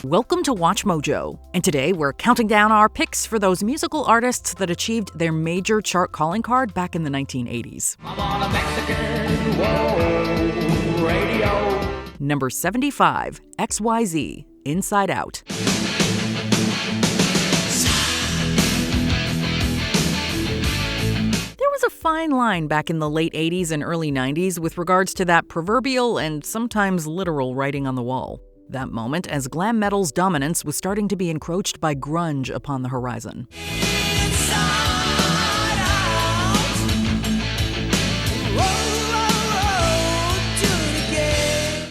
Welcome to Watch Mojo, and today we're counting down our picks for those musical artists that achieved their major chart calling card back in the 1980s. I'm on a Mexican whoa, radio. Number 75, XYZ, Inside Out. There was a fine line back in the late 80s and early 90s with regards to that proverbial and sometimes literal writing on the wall. That moment as glam metal's dominance was starting to be encroached by grunge upon the horizon.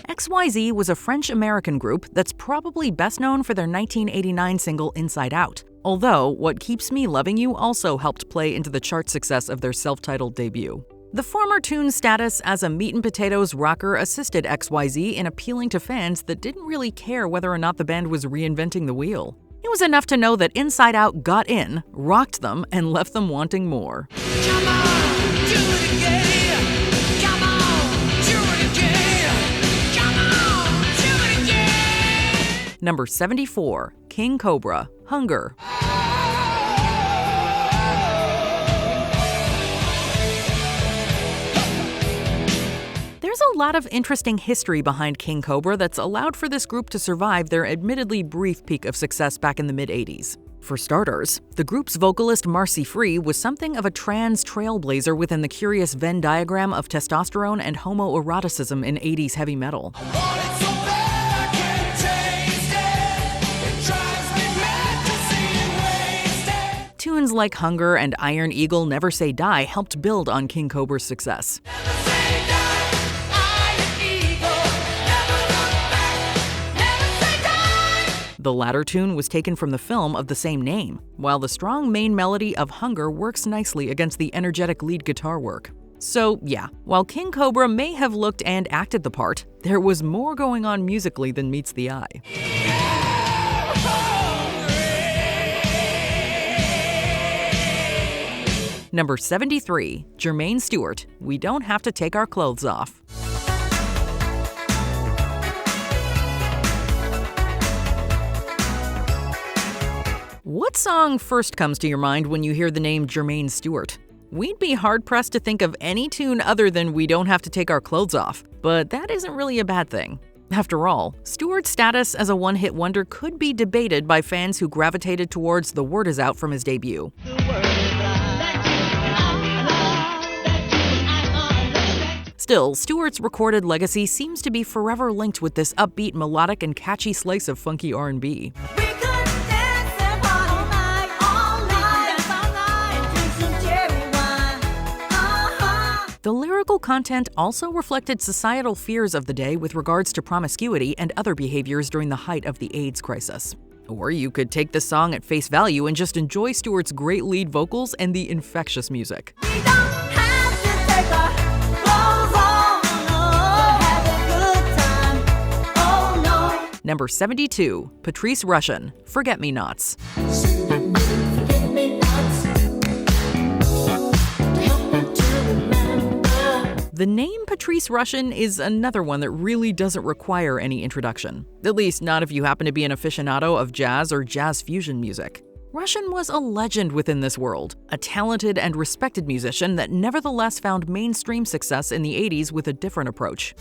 XYZ was a French-American group that's probably best known for their 1989 single Inside Out, although What Keeps Me Loving You also helped play into the chart success of their self-titled debut. The former tune's status as a meat-and-potatoes rocker assisted XYZ in appealing to fans that didn't really care whether or not the band was reinventing the wheel. It was enough to know that Inside Out got in, rocked them, and left them wanting more. Come on, do it again. Come on, do it again. Come on, do it again. Number 74, King Cobra, Hunger. There's a lot of interesting history behind King Cobra that's allowed for this group to survive their admittedly brief peak of success back in the mid-80s. For starters, the group's vocalist Marcy Free was something of a trans trailblazer within the curious Venn diagram of testosterone and homoeroticism in 80s heavy metal. Tunes like Hunger and Iron Eagle Never Say Die helped build on King Cobra's success. The latter tune was taken from the film of the same name, while the strong main melody of Hunger works nicely against the energetic lead guitar work. So yeah, while King Cobra may have looked and acted the part, there was more going on musically than meets the eye. Number 73, Jermaine Stewart, We Don't Have to Take Our Clothes Off. What song first comes to your mind when you hear the name Jermaine Stewart? We'd be hard-pressed to think of any tune other than We Don't Have to Take Our Clothes Off, but that isn't really a bad thing. After all, Stewart's status as a one-hit wonder could be debated by fans who gravitated towards The Word Is Out from his debut. Still, Stewart's recorded legacy seems to be forever linked with this upbeat, melodic, and catchy slice of funky R&B. The lyrical content also reflected societal fears of the day with regards to promiscuity and other behaviors during the height of the AIDS crisis. Or you could take the song at face value and just enjoy Stewart's great lead vocals and the infectious music. Number 72, Patrice Rushen, Forget-Me-Nots. The name Patrice Rushen is another one that really doesn't require any introduction, at least not if you happen to be an aficionado of jazz or jazz fusion music. Rushen was a legend within this world, a talented and respected musician that nevertheless found mainstream success in the 80s with a different approach.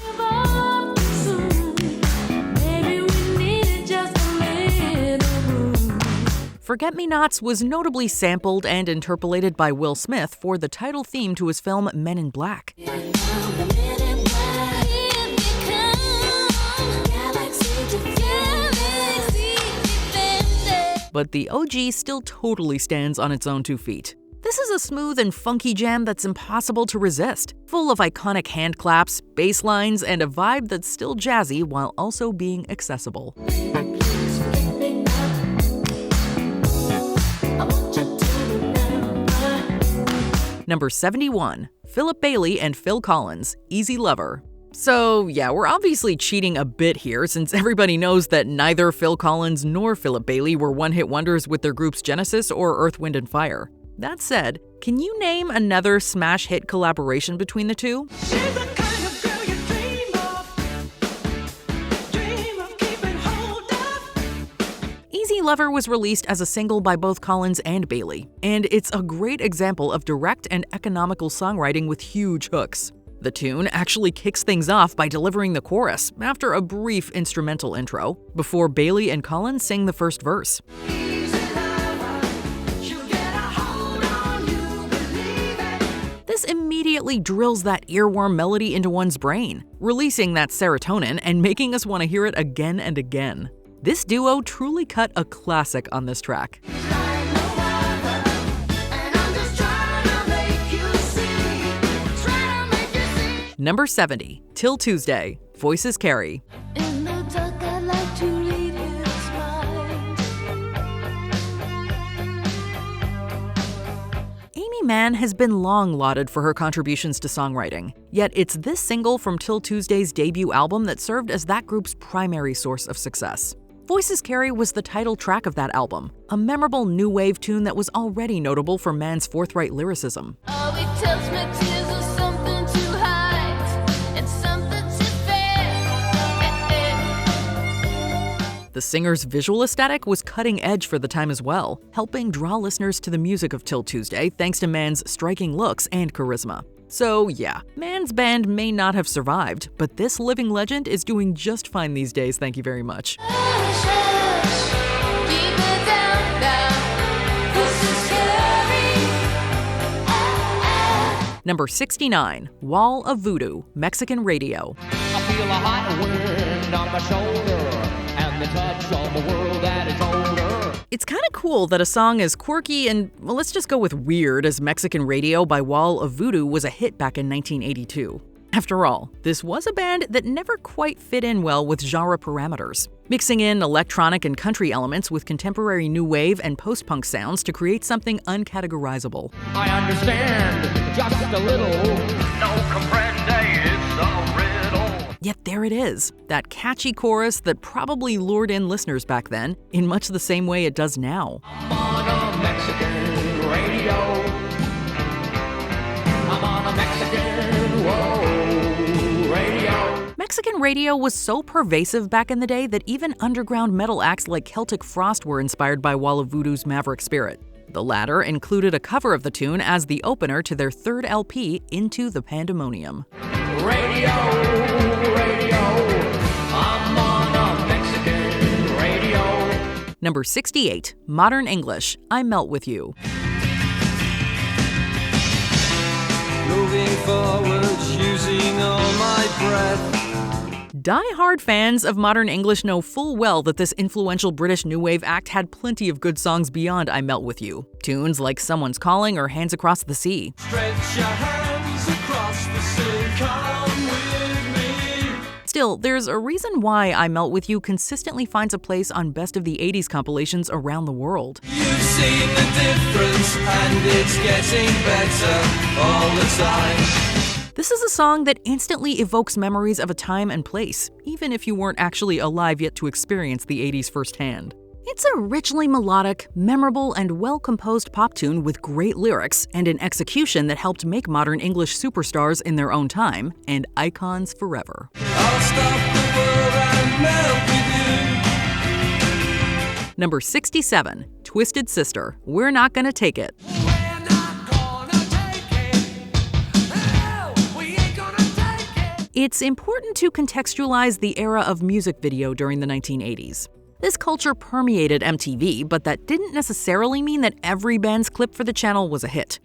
Forget-Me-Nots was notably sampled and interpolated by Will Smith for the title theme to his film Men in Black. But the OG still totally stands on its own 2 feet. This is a smooth and funky jam that's impossible to resist, full of iconic hand claps, bass lines, and a vibe that's still jazzy while also being accessible. Number 71, Philip Bailey and Phil Collins, Easy Lover. So yeah, we're obviously cheating a bit here since everybody knows that neither Phil Collins nor Philip Bailey were one-hit wonders with their groups Genesis or Earth, Wind & Fire. That said, can you name another smash hit collaboration between the two? Lover was released as a single by both Collins and Bailey, and it's a great example of direct and economical songwriting with huge hooks. The tune actually kicks things off by delivering the chorus after a brief instrumental intro, before Bailey and Collins sing the first verse. This immediately drills that earworm melody into one's brain, releasing that serotonin and making us want to hear it again and again. This duo truly cut a classic on this track. Number 70, Till Tuesday, Voices Carry. In the dark, I'd like to read his mind. Amy Mann has been long lauded for her contributions to songwriting, yet it's this single from Till Tuesday's debut album that served as that group's primary source of success. Voices Carry was the title track of that album, a memorable new wave tune that was already notable for Mann's forthright lyricism. Oh, it tells me tears are something to hide and something to fear. The singer's visual aesthetic was cutting edge for the time as well, helping draw listeners to the music of Till Tuesday thanks to Mann's striking looks and charisma. So yeah, Mann's band may not have survived, but this living legend is doing just fine these days, thank you very much. Hush, hush, keep it down now. This is scary. Number 69, Wall of Voodoo, Mexican Radio. I feel a hot wind on my shoulder and the touch on the world that is older. It's kind of cool that a song as quirky and, well, let's just go with weird as Mexican Radio by Wall of Voodoo was a hit back in 1982. After all, this was a band that never quite fit in well with genre parameters, mixing in electronic and country elements with contemporary new wave and post-punk sounds to create something uncategorizable. I understand just a little. No comprende, it's a riddle. Yet there it is, that catchy chorus that probably lured in listeners back then, in much the same way it does now. I'm on a Mexican radio. I'm on a Mexican radio. Mexican radio was so pervasive back in the day that even underground metal acts like Celtic Frost were inspired by Wall of Voodoo's maverick spirit. The latter included a cover of the tune as the opener to their third LP, Into the Pandemonium. Radio, I'm on a Mexican radio. Number 68, Modern English, I Melt With You. Moving forwards, using all my breath. Die-hard fans of Modern English know full well that this influential British new wave act had plenty of good songs beyond I Melt With You. Tunes like Someone's Calling or Hands Across the Sea. Stretch your hands across the sea, come with me. Still, there's a reason why I Melt With You consistently finds a place on Best of the 80s compilations around the world. You've seen the difference, and it's getting better all the time. This is a song that instantly evokes memories of a time and place, even if you weren't actually alive yet to experience the 80s firsthand. It's a richly melodic, memorable, and well-composed pop tune with great lyrics and an execution that helped make Modern English superstars in their own time and icons forever. I'll stop the world and melt with you. Number 67, Twisted Sister, We're Not Gonna Take It. It's important to contextualize the era of music video during the 1980s. This culture permeated MTV, but that didn't necessarily mean that every band's clip for the channel was a hit.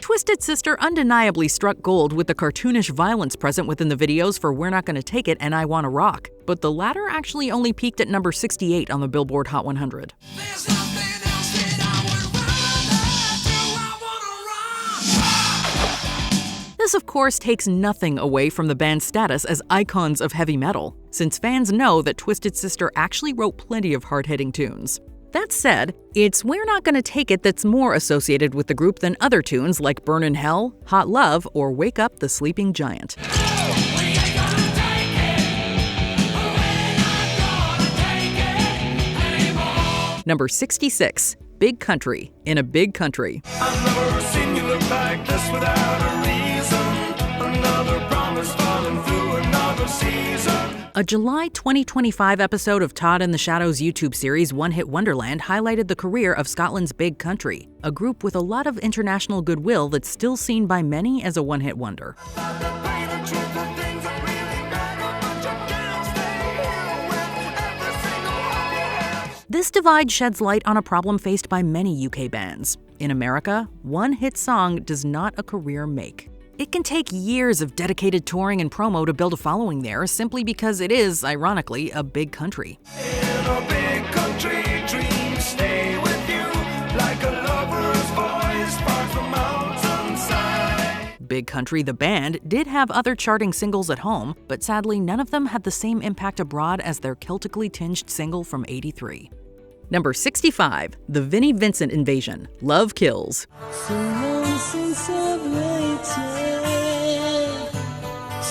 Twisted Sister undeniably struck gold with the cartoonish violence present within the videos for We're Not Gonna Take It and I Wanna Rock, but the latter actually only peaked at number 68 on the Billboard Hot 100. This, of course, takes nothing away from the band's status as icons of heavy metal, since fans know that Twisted Sister actually wrote plenty of hard-hitting tunes. That said, it's We're Not Gonna Take It that's more associated with the group than other tunes like Burn in Hell, Hot Love, or Wake Up the Sleeping Giant. Number 66, Big Country, In a Big Country. I've never seen you look like this without a reason. Another A July 2025 episode of Todd in the Shadow's YouTube series One Hit Wonderland highlighted the career of Scotland's Big Country, a group with a lot of international goodwill that's still seen by many as a one-hit wonder. This divide sheds light on a problem faced by many UK bands. In America, one hit song does not a career make. It can take years of dedicated touring and promo to build a following there simply because it is, ironically, a big country. In a big country, dreams stay with you like a lover's voice sparks from mountainside. Big Country, the band, did have other charting singles at home, but sadly none of them had the same impact abroad as their Celtically tinged single from '83. Number 65, The Vinnie Vincent Invasion, Love Kills. So long since I've waited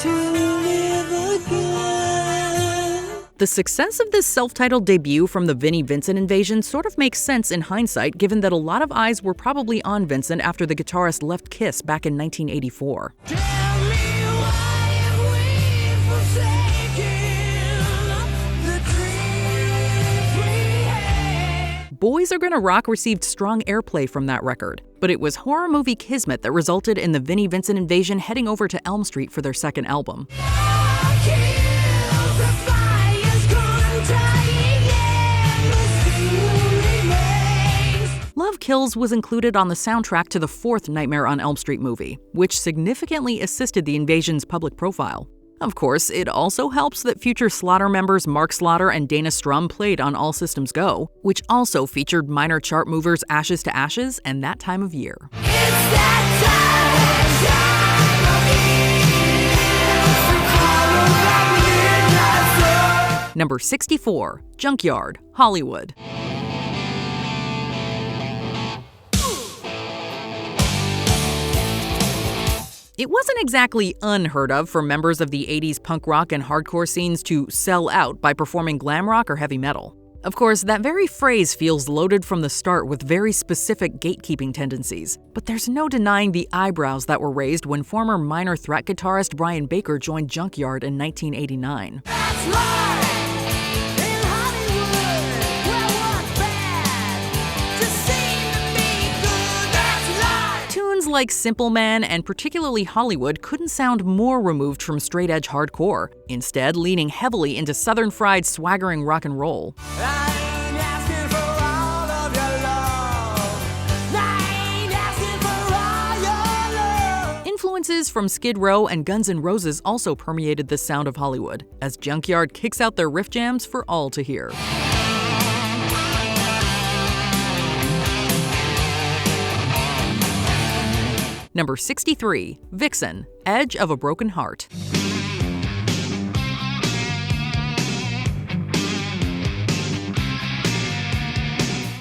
to live again. The success of this self-titled debut from the Vinnie Vincent Invasion sort of makes sense in hindsight, given that a lot of eyes were probably on Vincent after the guitarist left Kiss back in 1984. Tell me why we've forsaken the dreams we had. Boys Are Gonna Rock received strong airplay from that record, but it was horror movie Kismet that resulted in the Vinnie Vincent Invasion heading over to Elm Street for their second album. Love Kills was included on the soundtrack to the fourth Nightmare on Elm Street movie, which significantly assisted the Invasion's public profile. Of course, it also helps that future Slaughter members Mark Slaughter and Dana Strum played on All Systems Go, which also featured minor chart movers Ashes to Ashes and That Time of Year. It's that time. Number 64, Junkyard, Hollywood. It wasn't exactly unheard of for members of the 80s punk rock and hardcore scenes to sell out by performing glam rock or heavy metal. Of course, that very phrase feels loaded from the start with very specific gatekeeping tendencies, but there's no denying the eyebrows that were raised when former Minor Threat guitarist Brian Baker joined Junkyard in 1989. That's right. In Hollywood, where what's bad just seems to be good. That's right. Tunes like Simple Man and particularly Hollywood couldn't sound more removed from straight-edge hardcore, instead leaning heavily into southern fried swaggering rock and roll. I ain't asking for all of your love. I ain't asking for all your love. Influences from Skid Row and Guns N' Roses also permeated the sound of Hollywood, as Junkyard kicks out their riff jams for all to hear. Number 63, Vixen, Edge of a Broken Heart.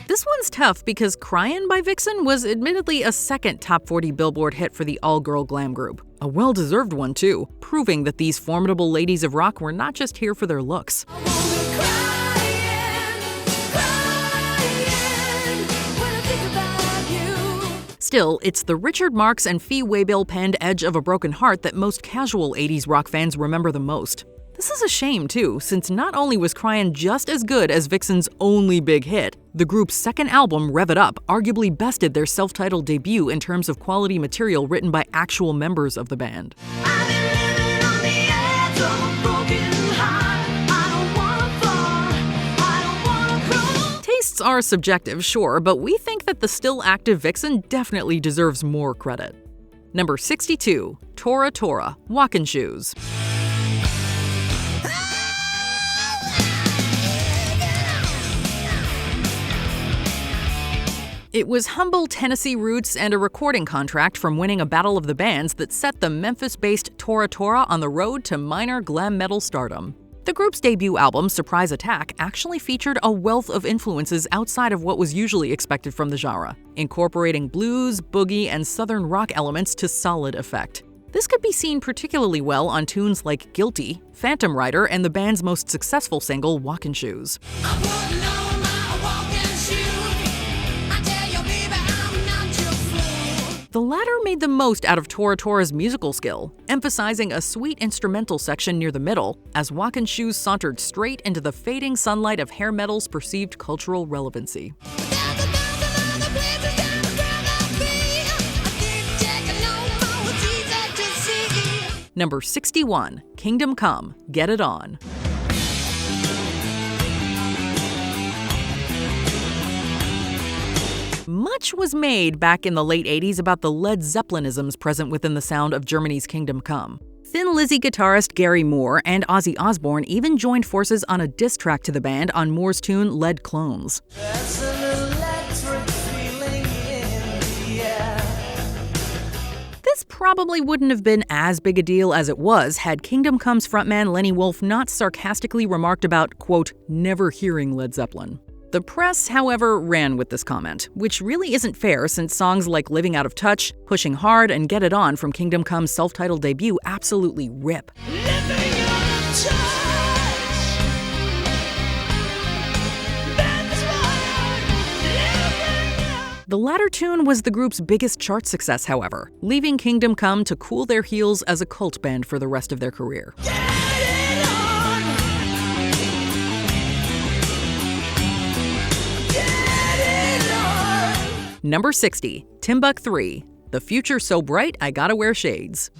This one's tough because Cryin' by Vixen was admittedly a second top 40 Billboard hit for the all-girl glam group. A well-deserved one too, proving that these formidable ladies of rock were not just here for their looks. Still, it's the Richard Marx and Fee Waybill penned Edge of a Broken Heart that most casual 80s rock fans remember the most. This is a shame, too, since not only was Cryin' just as good as Vixen's only big hit, the group's second album, Rev It Up, arguably bested their self-titled debut in terms of quality material written by actual members of the band. I've been living on the edge of a broken heart. I don't wanna fall. I don't wanna crawl. Tastes are subjective, sure, but we think that the still active Vixen definitely deserves more credit. Number 62, Tora Tora, Walkin' Shoes. It was humble Tennessee roots and a recording contract from winning a Battle of the Bands that set the Memphis-based Tora Tora on the road to minor glam metal stardom. The group's debut album, Surprise Attack, actually featured a wealth of influences outside of what was usually expected from the genre, incorporating blues, boogie, and southern rock elements to solid effect. This could be seen particularly well on tunes like Guilty, Phantom Rider, and the band's most successful single, Walkin' Shoes. I'm putting on my walking shoes. I tell you, baby, I'm not your fool. The latter made the most out of Tora Tora's musical skill, emphasizing a sweet instrumental section near the middle, as Walkin' Shoes sauntered straight into the fading sunlight of hair metal's perceived cultural relevancy. Number 61, Kingdom Come, Get It On. Much was made back in the late 80s about the Led Zeppelinisms present within the sound of Germany's Kingdom Come. Thin Lizzy guitarist Gary Moore and Ozzy Osbourne even joined forces on a diss track to the band on Moore's tune Lead Clones. This probably wouldn't have been as big a deal as it was had Kingdom Come's frontman Lenny Wolf not sarcastically remarked about, quote, never hearing Led Zeppelin. The press, however, ran with this comment, which really isn't fair since songs like Living Out of Touch, Pushing Hard, and Get It On from Kingdom Come's self-titled debut absolutely rip. The latter tune was the group's biggest chart success, however, leaving Kingdom Come to cool their heels as a cult band for the rest of their career. Number 60, Timbuk 3, The Future So Bright I Gotta Wear Shades.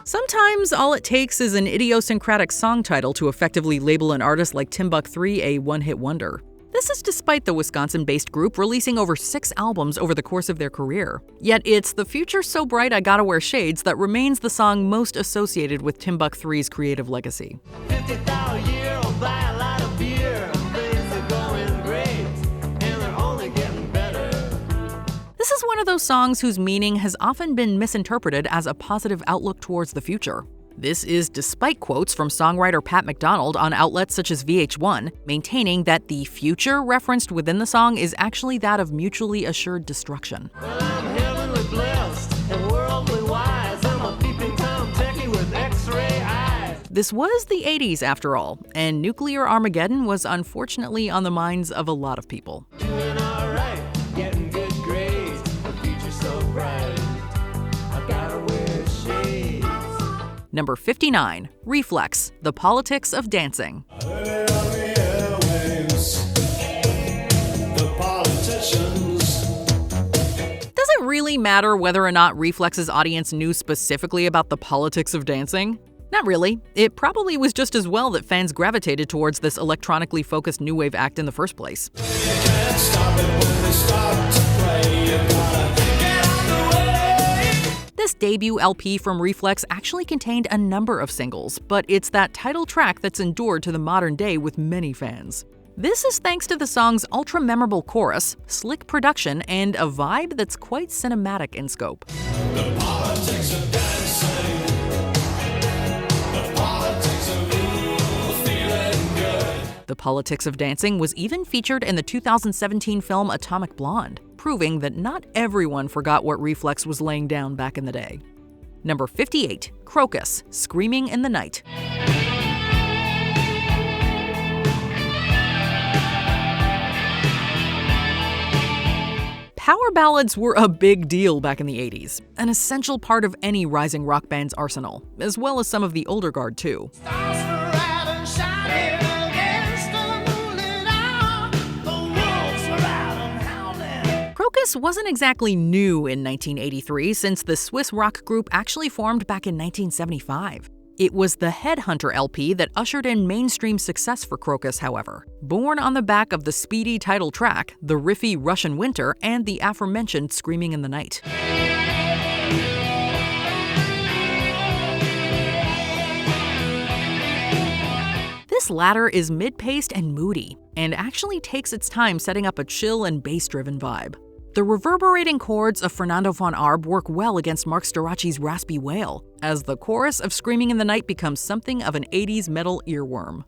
Sometimes all it takes is an idiosyncratic song title to effectively label an artist like Timbuk 3 a one-hit wonder. This is despite the Wisconsin-based group releasing over 6 albums over the course of their career. Yet it's The Future So Bright I Gotta Wear Shades that remains the song most associated with Timbuk 3's creative legacy. This is one of those songs whose meaning has often been misinterpreted as a positive outlook towards the future. This is despite quotes from songwriter Pat McDonald on outlets such as VH1, maintaining that the future referenced within the song is actually that of mutually assured destruction. I'm heavenly blessed and worldly wise. I'm a peeping Tom techie with X-ray eyes. This was the 80s after all, and nuclear Armageddon was unfortunately on the minds of a lot of people. Doing all right, getting good grades. The future's so bright. I gotta wear shades. Number 59, Reflex, The Politics of Dancing. The politicians. Does it really matter whether or not Reflex's audience knew specifically about the politics of dancing? Not really. It probably was just as well that fans gravitated towards this electronically focused new wave act in the first place. Can't stop it when they start to play. You gotta get out the way. This debut LP from Reflex actually contained a number of singles, but it's that title track that's endured to the modern day with many fans. This is thanks to the song's ultra-memorable chorus, slick production, and a vibe that's quite cinematic in scope. The politics of dancing. The politics of you feeling good. The Politics of Dancing was even featured in the 2017 film Atomic Blonde, proving that not everyone forgot what Reflex was laying down back in the day. Number 58, Crocus, Screaming in the Night. Power ballads were a big deal back in the 80s, an essential part of any rising rock band's arsenal, as well as some of the older guard too. Stars were out and shining against the moonlit hour. The wolves were out and howling. Crocus wasn't exactly new in 1983 since the Swiss rock group actually formed back in 1975. It was the Headhunter LP that ushered in mainstream success for Crocus, however. Born on the back of the speedy title track, the riffy Russian Winter, and the aforementioned Screaming in the Night. This latter is mid-paced and moody, and actually takes its time setting up a chill and bass-driven vibe. The reverberating chords of Fernando von Arb work well against Mark Storaci's raspy wail, as the chorus of Screaming in the Night becomes something of an 80s metal earworm.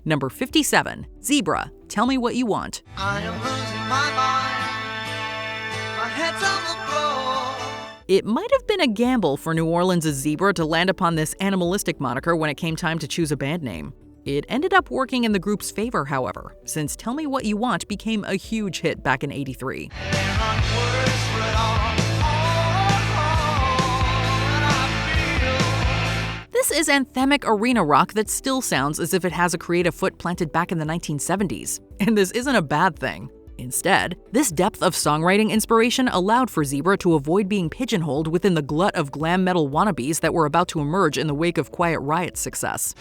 Number 57, Zebra, Tell Me What You Want. I am losing my mind. My head's on the floor. It might have been a gamble for New Orleans' Zebra to land upon this animalistic moniker when it came time to choose a band name. It ended up working in the group's favor, however, since Tell Me What You Want became a huge hit back in '83. This is anthemic arena rock that still sounds as if it has a creative foot planted back in the 1970s. And this isn't a bad thing. Instead, this depth of songwriting inspiration allowed for Zebra to avoid being pigeonholed within the glut of glam metal wannabes that were about to emerge in the wake of Quiet Riot's success.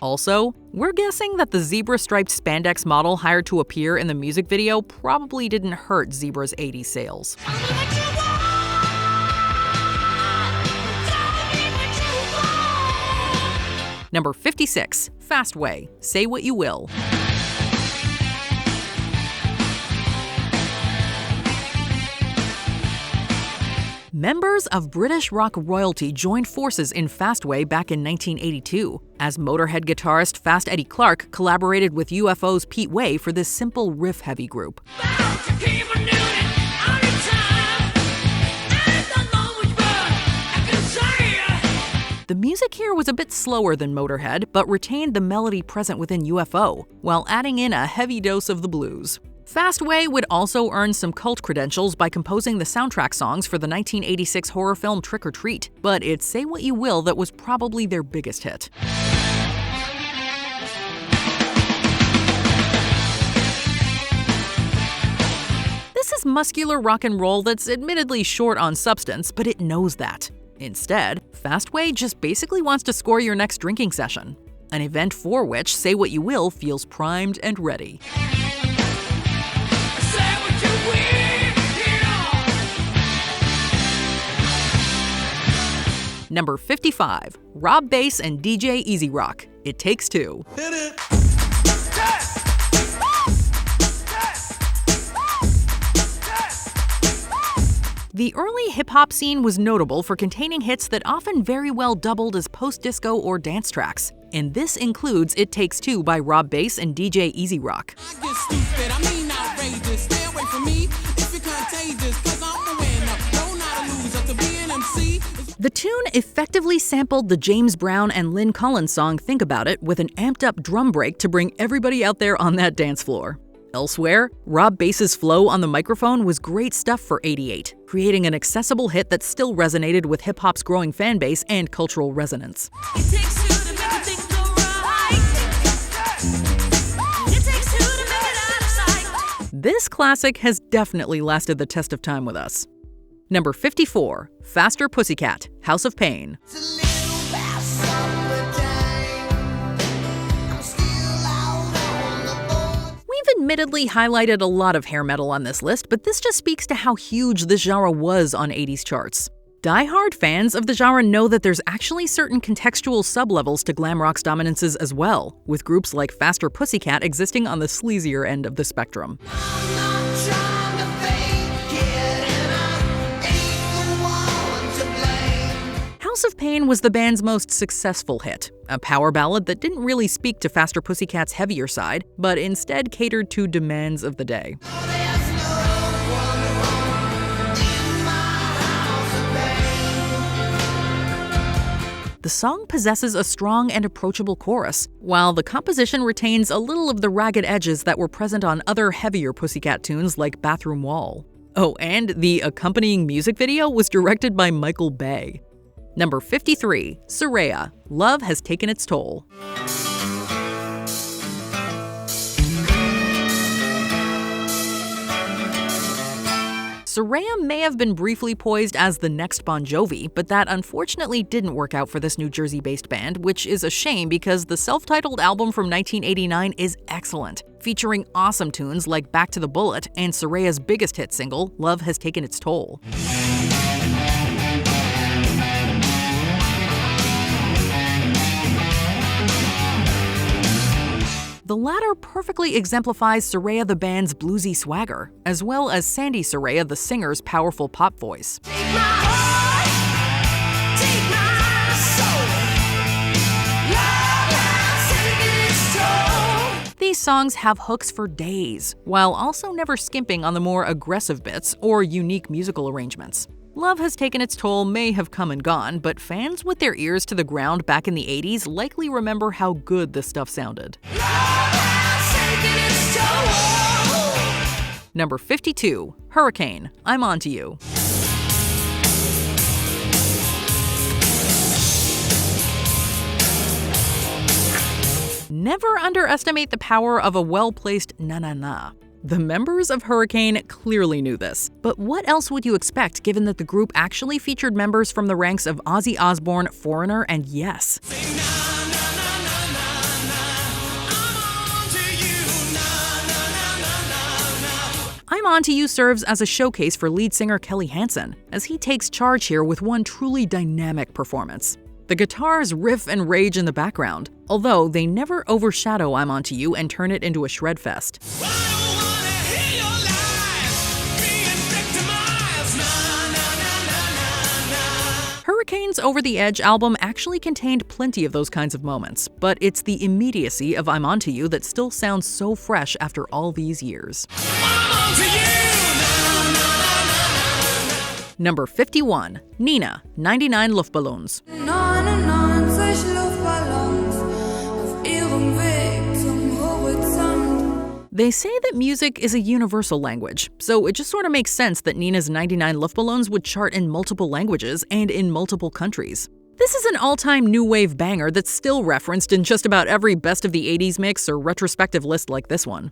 Also, we're guessing that the zebra-striped spandex model hired to appear in the music video probably didn't hurt Zebra's '80s sales. Number 56, Fastway, Say What You Will. Members of British rock royalty joined forces in Fastway back in 1982, as Motorhead guitarist Fast Eddie Clarke collaborated with UFO's Pete Way for this simple riff-heavy group. The music here was a bit slower than Motorhead, but retained the melody present within UFO, while adding in a heavy dose of the blues. Fastway would also earn some cult credentials by composing the soundtrack songs for the 1986 horror film Trick or Treat, but it's Say What You Will that was probably their biggest hit. This is muscular rock and roll that's admittedly short on substance, but it knows that. Instead, Fastway just basically wants to score your next drinking session, an event for which Say What You Will feels primed and ready. Number 55, Rob Bass and DJ Easy Rock, It Takes Two. Hit it. The early hip-hop scene was notable for containing hits that often very well doubled as post-disco or dance tracks, and this includes It Takes Two by Rob Bass and DJ Easy Rock. The tune effectively sampled the James Brown and Lynn Collins song Think About It with an amped-up drum break to bring everybody out there on that dance floor. Elsewhere, Rob Bass's flow on the microphone was great stuff for '88, creating an accessible hit that still resonated with hip-hop's growing fan base and cultural resonance. This classic has definitely lasted the test of time with us. Number 54, Faster Pussycat, House of Pain. We've admittedly highlighted a lot of hair metal on this list, but this just speaks to how huge this genre was on '80s charts. Die-hard fans of the genre know that there's actually certain contextual sublevels to glam rock's dominances as well, with groups like Faster Pussycat existing on the sleazier end of the spectrum. House of Pain was the band's most successful hit, a power ballad that didn't really speak to Faster Pussycat's heavier side, but instead catered to demands of the day. The song possesses a strong and approachable chorus, while the composition retains a little of the ragged edges that were present on other heavier Pussycat tunes like Bathroom Wall. Oh, and the accompanying music video was directed by Michael Bay. Number 53, Soraya, Love Has Taken Its Toll. Soraya may have been briefly poised as the next Bon Jovi, but that unfortunately didn't work out for this New Jersey-based band, which is a shame because the self-titled album from 1989 is excellent, featuring awesome tunes like Back to the Bullet and Soraya's biggest hit single, Love Has Taken Its Toll. The latter perfectly exemplifies Soraya the band's bluesy swagger, as well as Sandy Soraya the singer's powerful pop voice. Take my heart, take my soul. Love has taken its toll. The These songs have hooks for days, while also never skimping on the more aggressive bits or unique musical arrangements. Love Has Taken Its Toll may have come and gone, but fans with their ears to the ground back in the 80s likely remember how good this stuff sounded. Number 52, Hurricane, I'm Onto You. Never underestimate the power of a well-placed na-na-na. The members of Hurricane clearly knew this, but what else would you expect given that the group actually featured members from the ranks of Ozzy Osbourne, Foreigner, and Yes? I'm Onto You serves as a showcase for lead singer Kelly Hansen, as he takes charge here with one truly dynamic performance. The guitars riff and rage in the background, although they never overshadow I'm Onto You and turn it into a shred fest. Hurricane's Over the Edge album actually contained plenty of those kinds of moments, but it's the immediacy of I'm Onto You that still sounds so fresh after all these years. Number 51, Nina, 99 Luftballons. 99 Luftballons auf ihrem Weg zum Horizont. They say that music is a universal language, so it just sort of makes sense that Nina's 99 Luftballons would chart in multiple languages and in multiple countries. This is an all-time new wave banger that's still referenced in just about every best of the 80s mix or retrospective list like this one.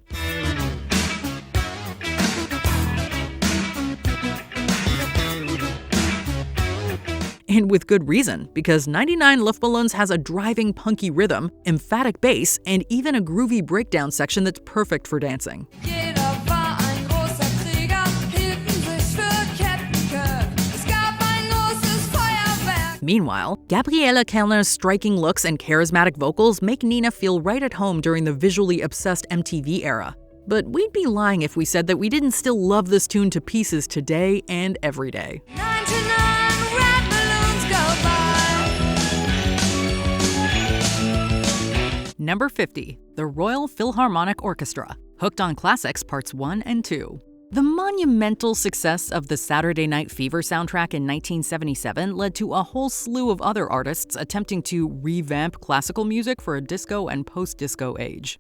And with good reason, because 99 Luftballons has a driving punky rhythm, emphatic bass, and even a groovy breakdown section that's perfect for dancing. Jeder war ein großer Krieger, hielten sich für Kettenköpfe. Es gab ein großes Feuerwerk. Meanwhile, Gabriella Kellner's striking looks and charismatic vocals make Nina feel right at home during the visually obsessed MTV era. But we'd be lying if we said that we didn't still love this tune to pieces today and every day. 99 red balloons go by. Number 50, the Royal Philharmonic Orchestra, Hooked on Classics Parts 1 and 2. The monumental success of the Saturday Night Fever soundtrack in 1977 led to a whole slew of other artists attempting to revamp classical music for a disco and post-disco age.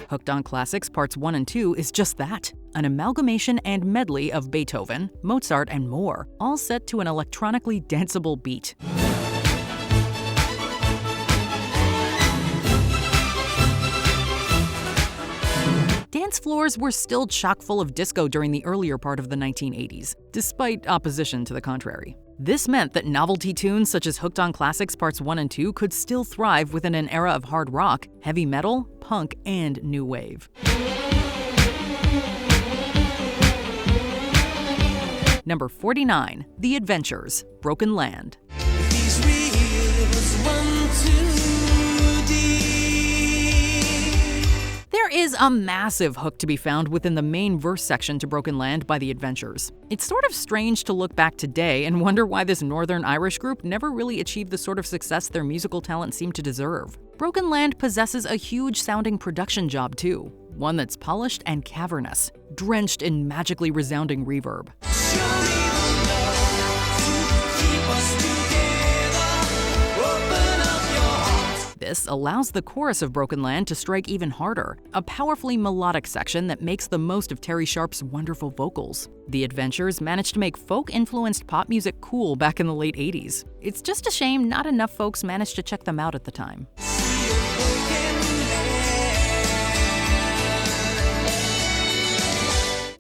Hooked on Classics Parts 1 and 2 is just that, an amalgamation and medley of Beethoven, Mozart, and more, all set to an electronically danceable beat. Dance floors were still chock full of disco during the earlier part of the 1980s, despite opposition to the contrary. This meant that novelty tunes such as Hooked on Classics Parts 1 and 2 could still thrive within an era of hard rock, heavy metal, punk, and new wave. Number 49, The Adventures, Broken Land. These wheels run too deep. There is a massive hook to be found within the main verse section to Broken Land by The Adventures. It's sort of strange to look back today and wonder why this Northern Irish group never really achieved the sort of success their musical talent seemed to deserve. Broken Land possesses a huge sounding production job too, one that's polished and cavernous, drenched in magically resounding reverb. Show me the love to keep us together. Open up your heart. This allows the chorus of Broken Land to strike even harder, a powerfully melodic section that makes the most of Terry Sharp's wonderful vocals. The Adventures managed to make folk-influenced pop music cool back in the late 80s. It's just a shame not enough folks managed to check them out at the time.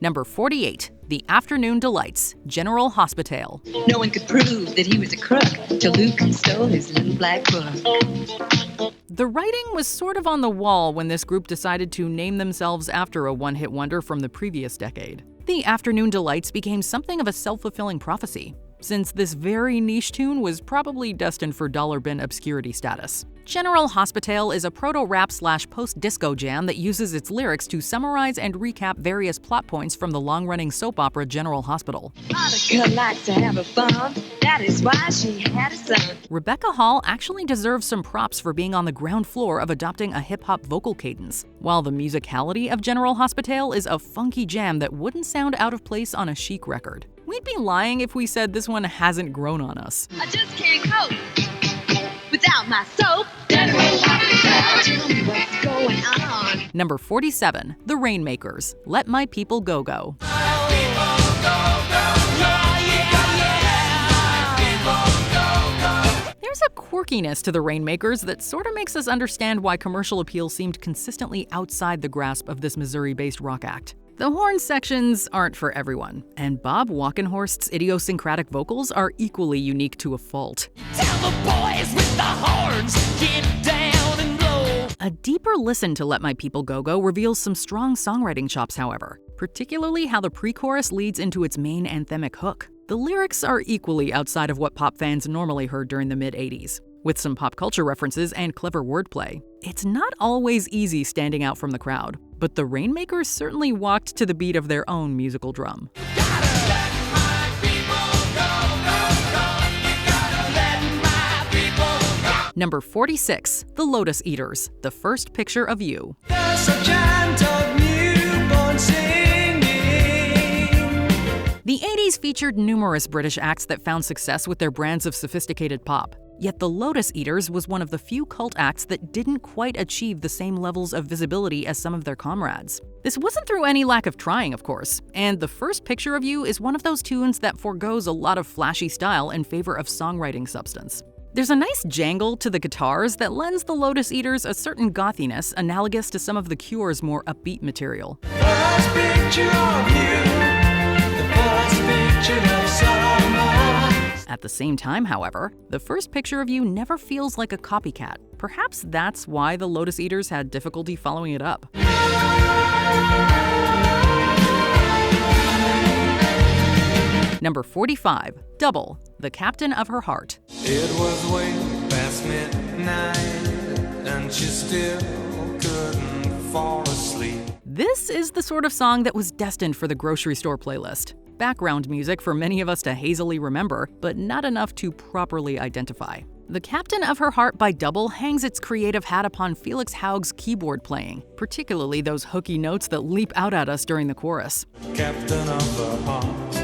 Number 48, The Afternoon Delights, General Hospital. No one could prove that he was a crook till Luke stole his little black book. The writing was sort of on the wall when this group decided to name themselves after a one-hit wonder from the previous decade. The Afternoon Delights became something of a self-fulfilling prophecy. since this very niche tune was probably destined for dollar bin obscurity status. General Hospital is a proto-rap / post-disco jam that uses its lyrics to summarize and recap various plot points from the long-running soap opera General Hospital. Monica likes to have a fun. That is why she had a son. Rebecca Hall actually deserves some props for being on the ground floor of adopting a hip-hop vocal cadence, while the musicality of General Hospital is a funky jam that wouldn't sound out of place on a Chic record. We'd be lying if we said this one hasn't grown on us. I just can't cope without my soap. General Hospital, tell me what's going on. Number 47, The Rainmakers, Let My People Go Go. There's a quirkiness to the Rainmakers that sort of makes us understand why commercial appeal seemed consistently outside the grasp of this Missouri-based rock act. The horn sections aren't for everyone, and Bob Walkenhorst's idiosyncratic vocals are equally unique to a fault. Tell the boys with the horns, get down and blow. A deeper listen to Let My People Go Go reveals some strong songwriting chops, however, particularly how the pre-chorus leads into its main anthemic hook. The lyrics are equally outside of what pop fans normally heard during the mid-'80s. With some pop culture references and clever wordplay, it's not always easy standing out from the crowd, but the Rainmakers certainly walked to the beat of their own musical drum. Number 46, The Lotus Eaters, The First Picture of You. There's a chant of newborn singing. The 80s featured numerous British acts that found success with their brands of sophisticated pop. Yet the Lotus Eaters was one of the few cult acts that didn't quite achieve the same levels of visibility as some of their comrades. This wasn't through any lack of trying, of course, and The First Picture of You is one of those tunes that forgoes a lot of flashy style in favor of songwriting substance. There's a nice jangle to the guitars that lends the Lotus Eaters a certain gothiness analogous to some of The Cure's more upbeat material. First picture of you, the first picture of summer. At the same time, however, The First Picture of You never feels like a copycat. Perhaps that's why the Lotus Eaters had difficulty following it up. Number 45, Double, The Captain of Her Heart. It was way past midnight, and she still couldn't fall asleep. This is the sort of song that was destined for the grocery store playlist. Background music for many of us to hazily remember, but not enough to properly identify. The Captain of Her Heart by Double hangs its creative hat upon Felix Haug's keyboard playing, particularly those hooky notes that leap out at us during the chorus. Captain of the heart.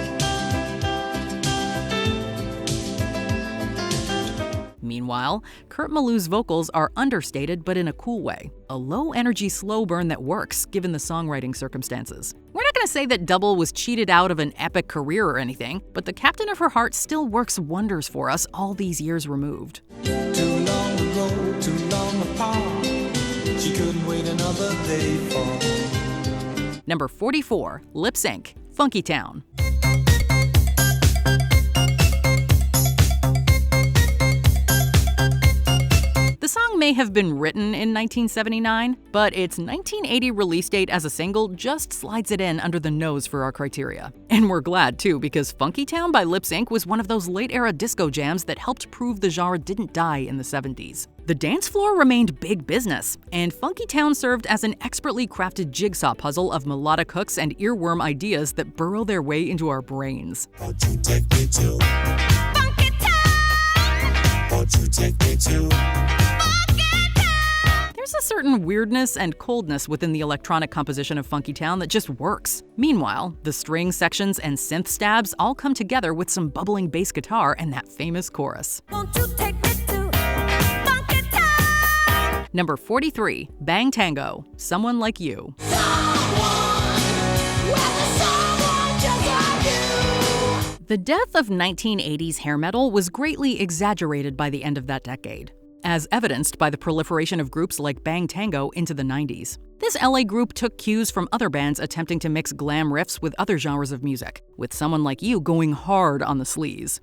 Meanwhile, Kurt Maloo's vocals are understated but in a cool way, a low-energy slow burn that works given the songwriting circumstances. We're not going to say that Double was cheated out of an epic career or anything, but The Captain of Her Heart still works wonders for us all these years removed. Too long ago, too long apart. She couldn't wait another day for. Number 44, Lip Sync, Funky Town. The song may have been written in 1979, but its 1980 release date as a single just slides it in under the nose for our criteria. And we're glad too, because Funky Town by Lip Sync was one of those late-era disco jams that helped prove the genre didn't die in the 70s. The dance floor remained big business, and Funky Town served as an expertly crafted jigsaw puzzle of melodic hooks and earworm ideas that burrow their way into our brains. Won't you take me to? Funky town, Won't you take me to? There's a certain weirdness and coldness within the electronic composition of Funky Town that just works. Meanwhile, the string sections and synth stabs all come together with some bubbling bass guitar and that famous chorus. won't you take me to Funky town? Number 43, Bang Tango, Someone Like You. The death of 1980s hair metal was greatly exaggerated by the end of that decade, as evidenced by the proliferation of groups like Bang Tango into the 90s. This LA group took cues from other bands attempting to mix glam riffs with other genres of music, with Someone Like You going hard on the sleaze.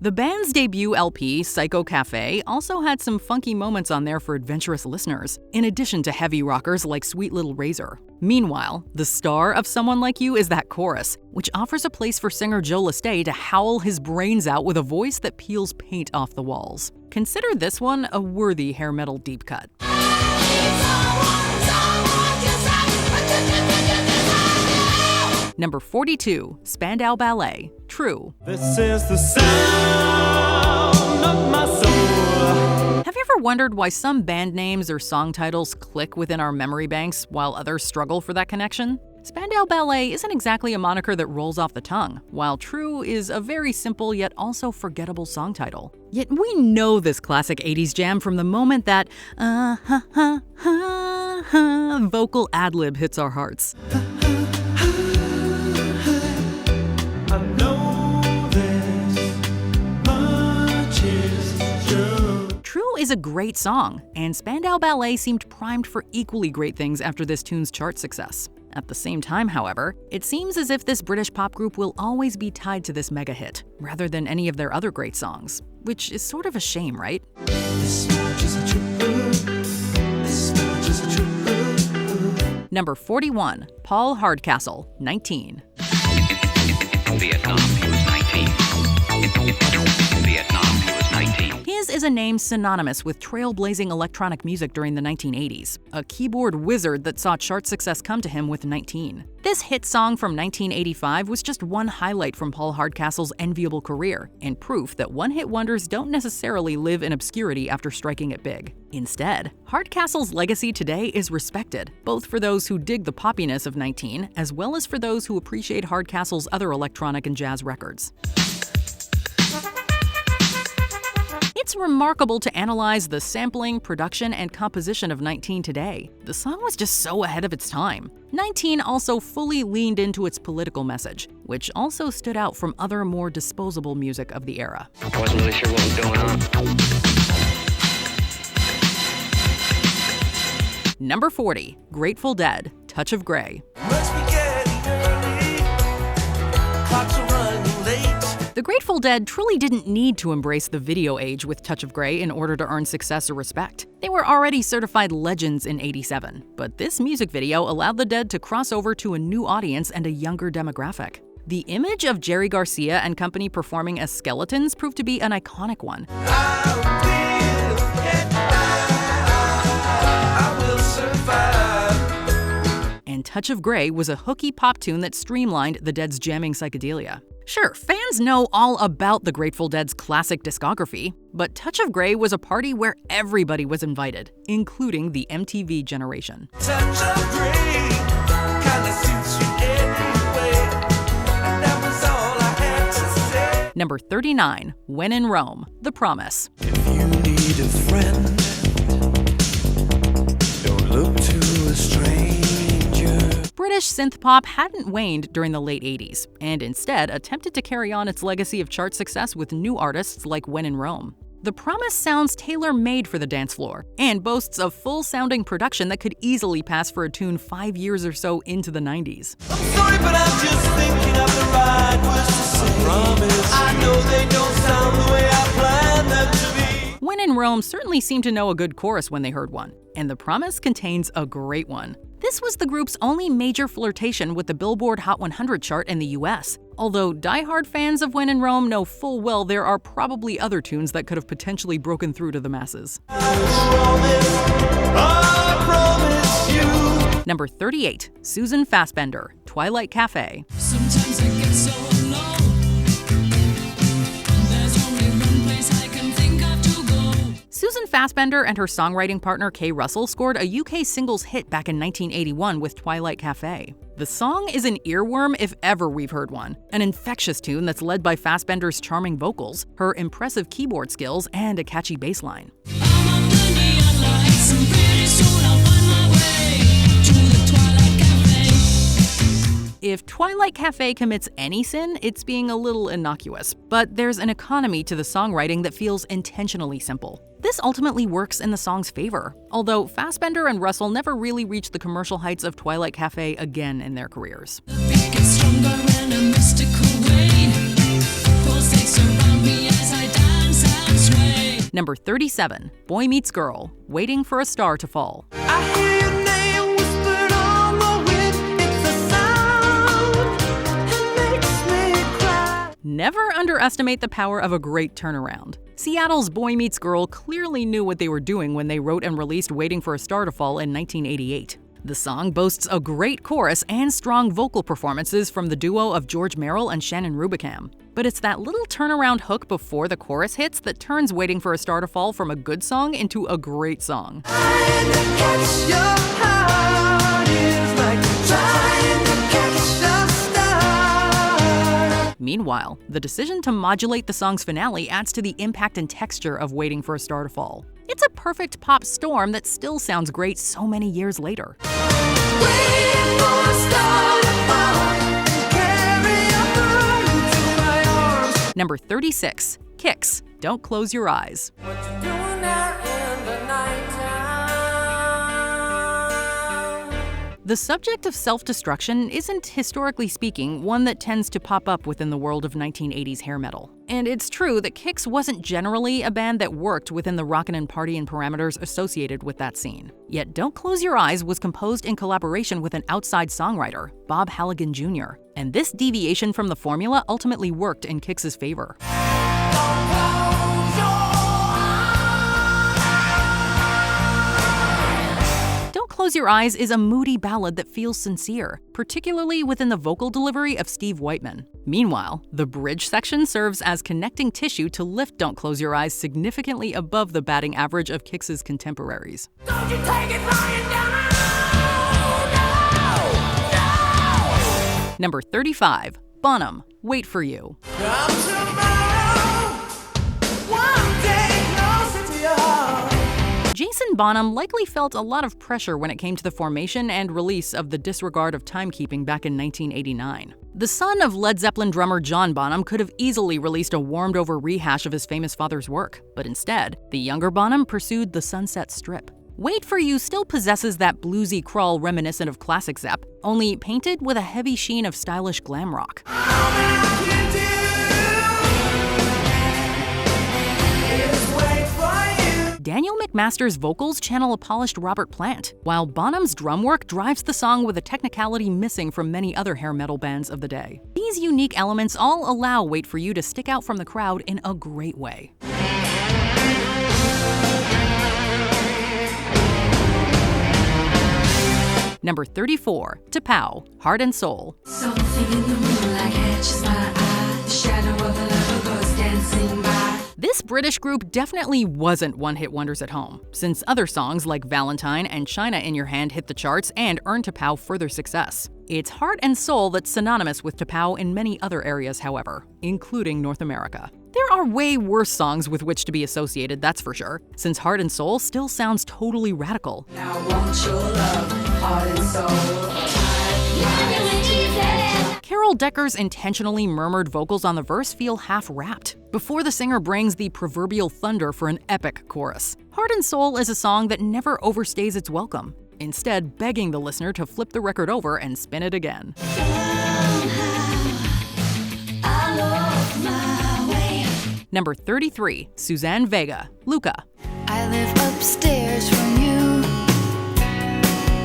The band's debut LP, Psycho Cafe, also had some funky moments on there for adventurous listeners, in addition to heavy rockers like Sweet Little Razor. Meanwhile, the star of Someone Like You is that chorus, which offers a place for singer Joe Lestay to howl his brains out with a voice that peels paint off the walls. Consider this one a worthy hair metal deep cut. Number 42, Spandau Ballet, True. This is the sound of my soul. Have you ever wondered why some band names or song titles click within our memory banks while others struggle for that connection? Spandau Ballet isn't exactly a moniker that rolls off the tongue, while True is a very simple yet also forgettable song title. Yet we know this classic 80s jam from the moment that vocal ad-lib hits our hearts. I know this much is true. True is a great song, and Spandau Ballet seemed primed for equally great things after this tune's chart success. At the same time, however, it seems as if this British pop group will always be tied to this mega hit, rather than any of their other great songs. Which is sort of a shame, right? This much is a truth. This much is a truth. Number 41, Paul Hardcastle, 19. Vietnam, he was 19. Vietnam, he was 19. His is a name synonymous with trailblazing electronic music during the 1980s, a keyboard wizard that saw chart success come to him with 19. This hit song from 1985 was just one highlight from Paul Hardcastle's enviable career, and proof that one-hit wonders don't necessarily live in obscurity after striking it big. Instead, Hardcastle's legacy today is respected, both for those who dig the poppiness of 19, as well as for those who appreciate Hardcastle's other electronic and jazz records. It's remarkable to analyze the sampling, production, and composition of 19 today. The song was just so ahead of its time. 19 also fully leaned into its political message, which also stood out from other more disposable music of the era. I wasn't really sure what was going on. Number 40, Grateful Dead, Touch of Grey. Must be getting early. Clocks are running late. The Grateful Dead truly didn't need to embrace the video age with Touch of Grey in order to earn success or respect. They were already certified legends in '87, but this music video allowed the Dead to cross over to a new audience and a younger demographic. The image of Jerry Garcia and company performing as skeletons proved to be an iconic one. I will survive. And Touch of Grey was a hooky pop tune that streamlined the Dead's jamming psychedelia. Sure, fans know all about the Grateful Dead's classic discography, but Touch of Grey was a party where everybody was invited, including the MTV generation. Touch of grey kinda suits you anyway. And that was all I had to say. Number 39, When in Rome, The Promise. If you need a friend, don't look to a stranger. British synth-pop hadn't waned during the late 80s, and instead attempted to carry on its legacy of chart success with new artists like When in Rome. The Promise sounds tailor-made for the dance floor, and boasts a full-sounding production that could easily pass for a tune 5 years or so into the 90s. I'm sorry, but I'm just thinking of the right words to say. I promise. I know they don't sound the way I planned them to be. When in Rome certainly seemed to know a good chorus when they heard one, and The Promise contains a great one. This was the group's only major flirtation with the Billboard Hot 100 chart in the US, although die-hard fans of When in Rome know full well there are probably other tunes that could have potentially broken through to the masses. I promise you. Number 38, Susan Fassbender, Twilight Cafe. Sometimes I get so alone. There's only one place I can think of to go. Susan Fassbender and her songwriting partner Kay Russell scored a UK singles hit back in 1981 with Twilight Cafe. The song is an earworm if ever we've heard one, an infectious tune that's led by Fassbender's charming vocals, her impressive keyboard skills, and a catchy bass line. I'm under neon lights, and pretty soon I'll find my way to the Twilight Cafe. If Twilight Cafe commits any sin, it's being a little innocuous, but there's an economy to the songwriting that feels intentionally simple. This ultimately works in the song's favor, although Fassbender and Russell never really reached the commercial heights of Twilight Cafe again in their careers. The beat gets stronger in a mystical way. Pulsates around me as I Number 37, Boy Meets Girl, Waiting for a Star to Fall. I hear your name whispered on the wind. It's a sound that makes me cry. Never underestimate the power of a great turnaround. Seattle's Boy Meets Girl clearly knew what they were doing when they wrote and released Waiting for a Star to Fall in 1988. The song boasts a great chorus and strong vocal performances from the duo of George Merrill and Shannon Rubicam. But it's that little turnaround hook before the chorus hits that turns Waiting for a Star to Fall from a good song into a great song. Trying to catch your heart is like trying to catch a star. Meanwhile, the decision to modulate the song's finale adds to the impact and texture of Waiting for a Star to Fall. It's a perfect pop storm that still sounds great so many years later. Waiting for a star to fall and carry a burden to my arms. Number 36, Kix, Don't Close Your Eyes. What you doing out in the nighttime? The subject of self-destruction isn't, historically speaking, one that tends to pop up within the world of 1980s hair metal. And it's true that Kix wasn't generally a band that worked within the rockin' and partyin' parameters associated with that scene. Yet Don't Close Your Eyes was composed in collaboration with an outside songwriter, Bob Halligan Jr., and this deviation from the formula ultimately worked in Kix's favor. Close Your Eyes is a moody ballad that feels sincere, particularly within the vocal delivery of Steve Whiteman. Meanwhile, the bridge section serves as connecting tissue to lift Don't Close Your Eyes significantly above the batting average of Kix's contemporaries. Don't you take it lying down. No. Number 35, Bonham, Wait for You. Come tomorrow, one day closer to your heart. Jason Bonham likely felt a lot of pressure when it came to the formation and release of The Disregard of Timekeeping back in 1989. The son of Led Zeppelin drummer John Bonham could have easily released a warmed-over rehash of his famous father's work, but instead, the younger Bonham pursued the Sunset Strip. Wait for You still possesses that bluesy crawl reminiscent of classic Zepp, only painted with a heavy sheen of stylish glam rock. All that I can do is wait for you. Daniel McMaster's vocals channel a polished Robert Plant, while Bonham's drum work drives the song with a technicality missing from many other hair metal bands of the day. These unique elements all allow Wait for You to stick out from the crowd in a great way. Number 34, T'Pow, Heart and Soul. Something in the moonlight catches my eye. The shadow of a lover goes dancing by. This British group definitely wasn't one-hit wonders at home, since other songs like Valentine and China in Your Hand hit the charts and earned T'Pow further success. It's heart and soul that's synonymous with T'Pow in many other areas, however, including North America. There are way worse songs with which to be associated, that's for sure, since Heart and Soul still sounds totally radical. Now won't your love, heart and soul. Carol Decker's intentionally murmured vocals on the verse feel half-rapped, before the singer brings the proverbial thunder for an epic chorus. Heart and Soul is a song that never overstays its welcome, instead begging the listener to flip the record over and spin it again. Number 33, Suzanne Vega, Luca. I live upstairs from you.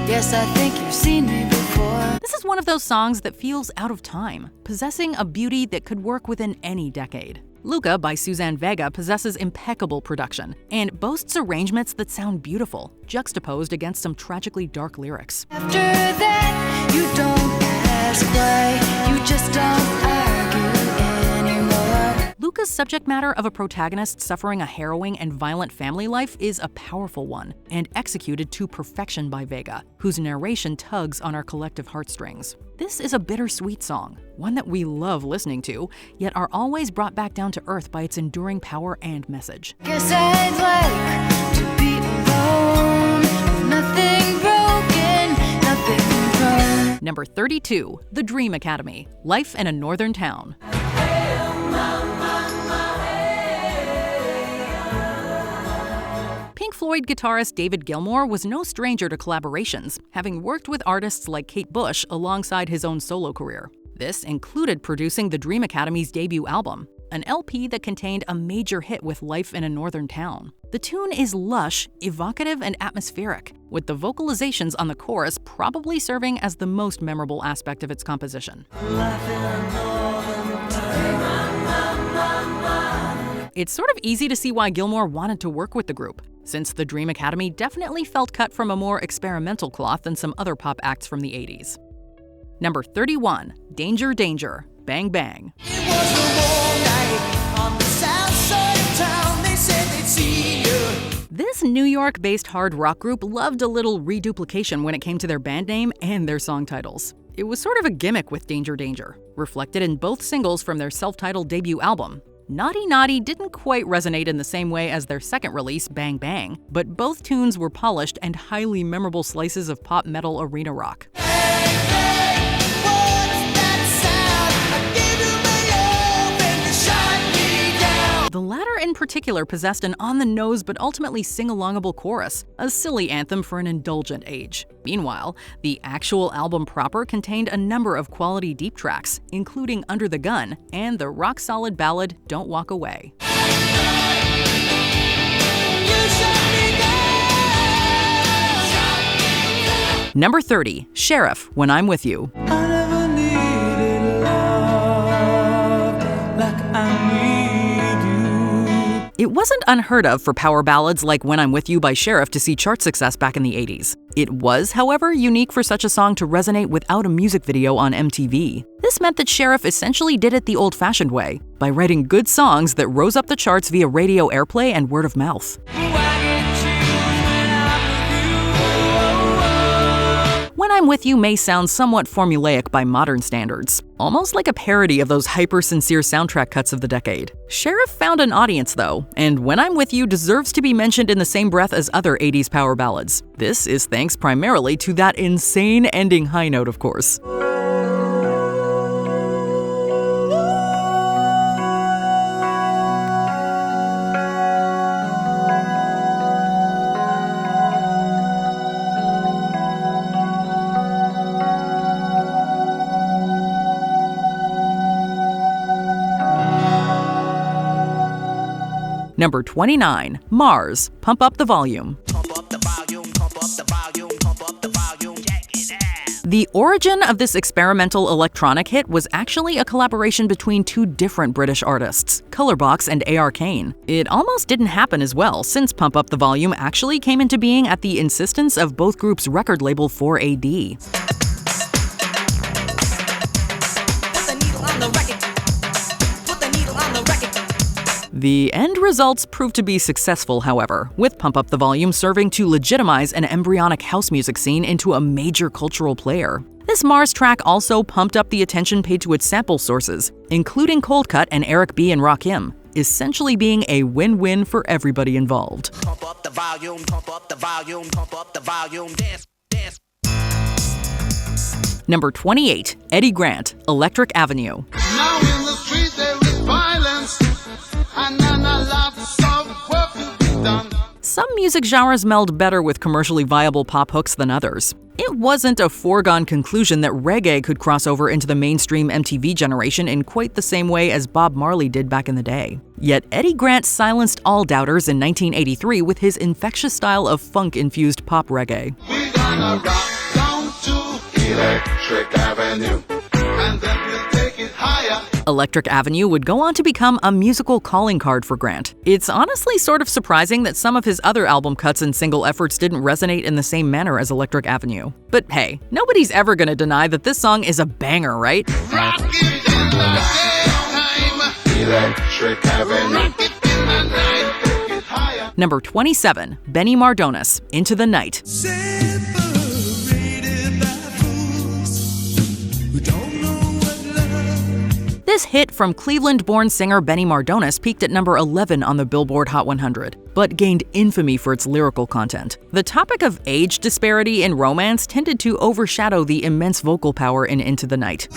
Yes, I think you've seen me before. This is one of those songs that feels out of time, possessing a beauty that could work within any decade. Luca by Suzanne Vega possesses impeccable production and boasts arrangements that sound beautiful, juxtaposed against some tragically dark lyrics. After that, you don't ask why. You just don't argue anymore. Luca's subject matter of a protagonist suffering a harrowing and violent family life is a powerful one, and executed to perfection by Vega, whose narration tugs on our collective heartstrings. This is a bittersweet song, one that we love listening to, yet are always brought back down to earth by its enduring power and message. Guess I'd like to be alone. Nothing broken, nothing wrong. Number 32, The Dream Academy, Life in a Northern Town. Pink Floyd guitarist David Gilmour was no stranger to collaborations, having worked with artists like Kate Bush alongside his own solo career. This included producing the Dream Academy's debut album. an LP that contained a major hit with Life in a Northern Town. The tune is lush, evocative, and atmospheric, with the vocalizations on the chorus probably serving as the most memorable aspect of its composition. It's sort of easy to see why Gilmour wanted to work with the group, since the Dream Academy definitely felt cut from a more experimental cloth than some other pop acts from the 80s. Number 31, Danger Danger, Bang Bang. It was a warm night on the south side of town. They said they'd see you. This New York-based hard rock group loved a little reduplication when it came to their band name and their song titles. It was sort of a gimmick with Danger Danger, reflected in both singles from their self-titled debut album. Naughty Naughty didn't quite resonate in the same way as their second release, Bang Bang, but both tunes were polished and highly memorable slices of pop metal arena rock. The latter in particular possessed an on-the-nose but ultimately sing-alongable chorus, a silly anthem for an indulgent age. Meanwhile, the actual album proper contained a number of quality deep tracks, including Under the Gun and the rock-solid ballad Don't Walk Away. Number 30, Sheriff, When I'm With You. I never needed love like I need you. It wasn't unheard of for power ballads like When I'm With You by Sheriff to see chart success back in the 80s. It was, however, unique for such a song to resonate without a music video on MTV. This meant that Sheriff essentially did it the old-fashioned way, by writing good songs that rose up the charts via radio airplay and word of mouth. When I'm With You may sound somewhat formulaic by modern standards, almost like a parody of those hyper-sincere soundtrack cuts of the decade. Sheriff found an audience, though, and When I'm With You deserves to be mentioned in the same breath as other 80s power ballads. This is thanks primarily to that insane ending high note, of course. Number 29, Mars, Pump Up the Volume. Pump up the volume, pump up the volume, pump up the volume, check it out. The origin of this experimental electronic hit was actually a collaboration between two different British artists, Colourbox and A.R. Kane. It almost didn't happen as well, since Pump Up the Volume actually came into being at the insistence of both groups' record label 4AD. Put the needle on the record. Put the needle on the record. The end results proved to be successful, however, with Pump Up the Volume serving to legitimize an embryonic house music scene into a major cultural player. This Mars track also pumped up the attention paid to its sample sources, including Cold Cut and Eric B. and Rakim, essentially being a win-win for everybody involved. Pump up the volume, pump up the volume, pump up the volume, dance, dance. Number 28, Eddie Grant, Electric Avenue. Now in the street there is violence, and none allowed to solve what to be done. Some music genres meld better with commercially viable pop hooks than others. It wasn't a foregone conclusion that reggae could cross over into the mainstream MTV generation in quite the same way as Bob Marley did back in the day. Yet Eddie Grant silenced all doubters in 1983 with his infectious style of funk-infused pop reggae. We're gonna rock down to Electric Avenue, and then we'll take it higher. Electric Avenue would go on to become a musical calling card for Grant. It's honestly sort of surprising that some of his other album cuts and single efforts didn't resonate in the same manner as Electric Avenue. But hey, nobody's ever gonna deny that this song is a banger, right? Rock it in the daytime. Electric Avenue. Rock it in the night. Take it higher. Number 27, Benny Mardones, Into the Night. Separated by fools who don't know what love. This hit from Cleveland-born singer Benny Mardones peaked at number 11 on the Billboard Hot 100, but gained infamy for its lyrical content. The topic of age disparity in romance tended to overshadow the immense vocal power in Into the Night.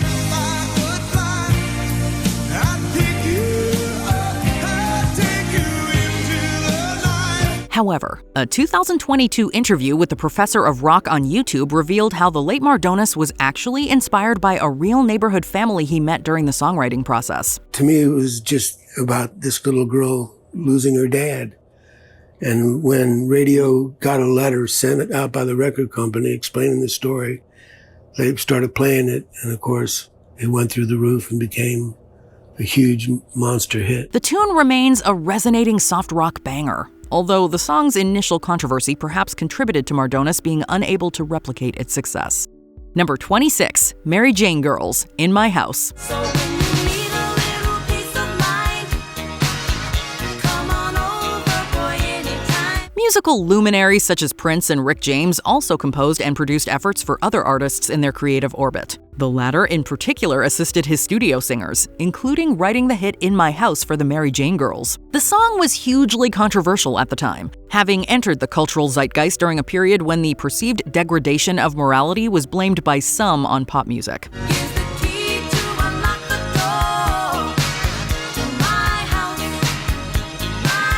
However, a 2022 interview with the professor of rock on YouTube revealed how the late Mardones was actually inspired by a real neighborhood family he met during the songwriting process. To me, it was just about this little girl losing her dad. And when radio got a letter sent out by the record company explaining the story, they started playing it. And of course, it went through the roof and became a huge monster hit. The tune remains a resonating soft rock banger, although the song's initial controversy perhaps contributed to Mardones being unable to replicate its success. Number 26, Mary Jane Girls, In My House. So when you need a little peace of mind, come on over, boy, anytime. Musical luminaries such as Prince and Rick James also composed and produced efforts for other artists in their creative orbit. The latter in particular assisted his studio singers, including writing the hit In My House for the Mary Jane Girls. The song was hugely controversial at the time, having entered the cultural zeitgeist during a period when the perceived degradation of morality was blamed by some on pop music. Here's the key to unlock the door to my house, my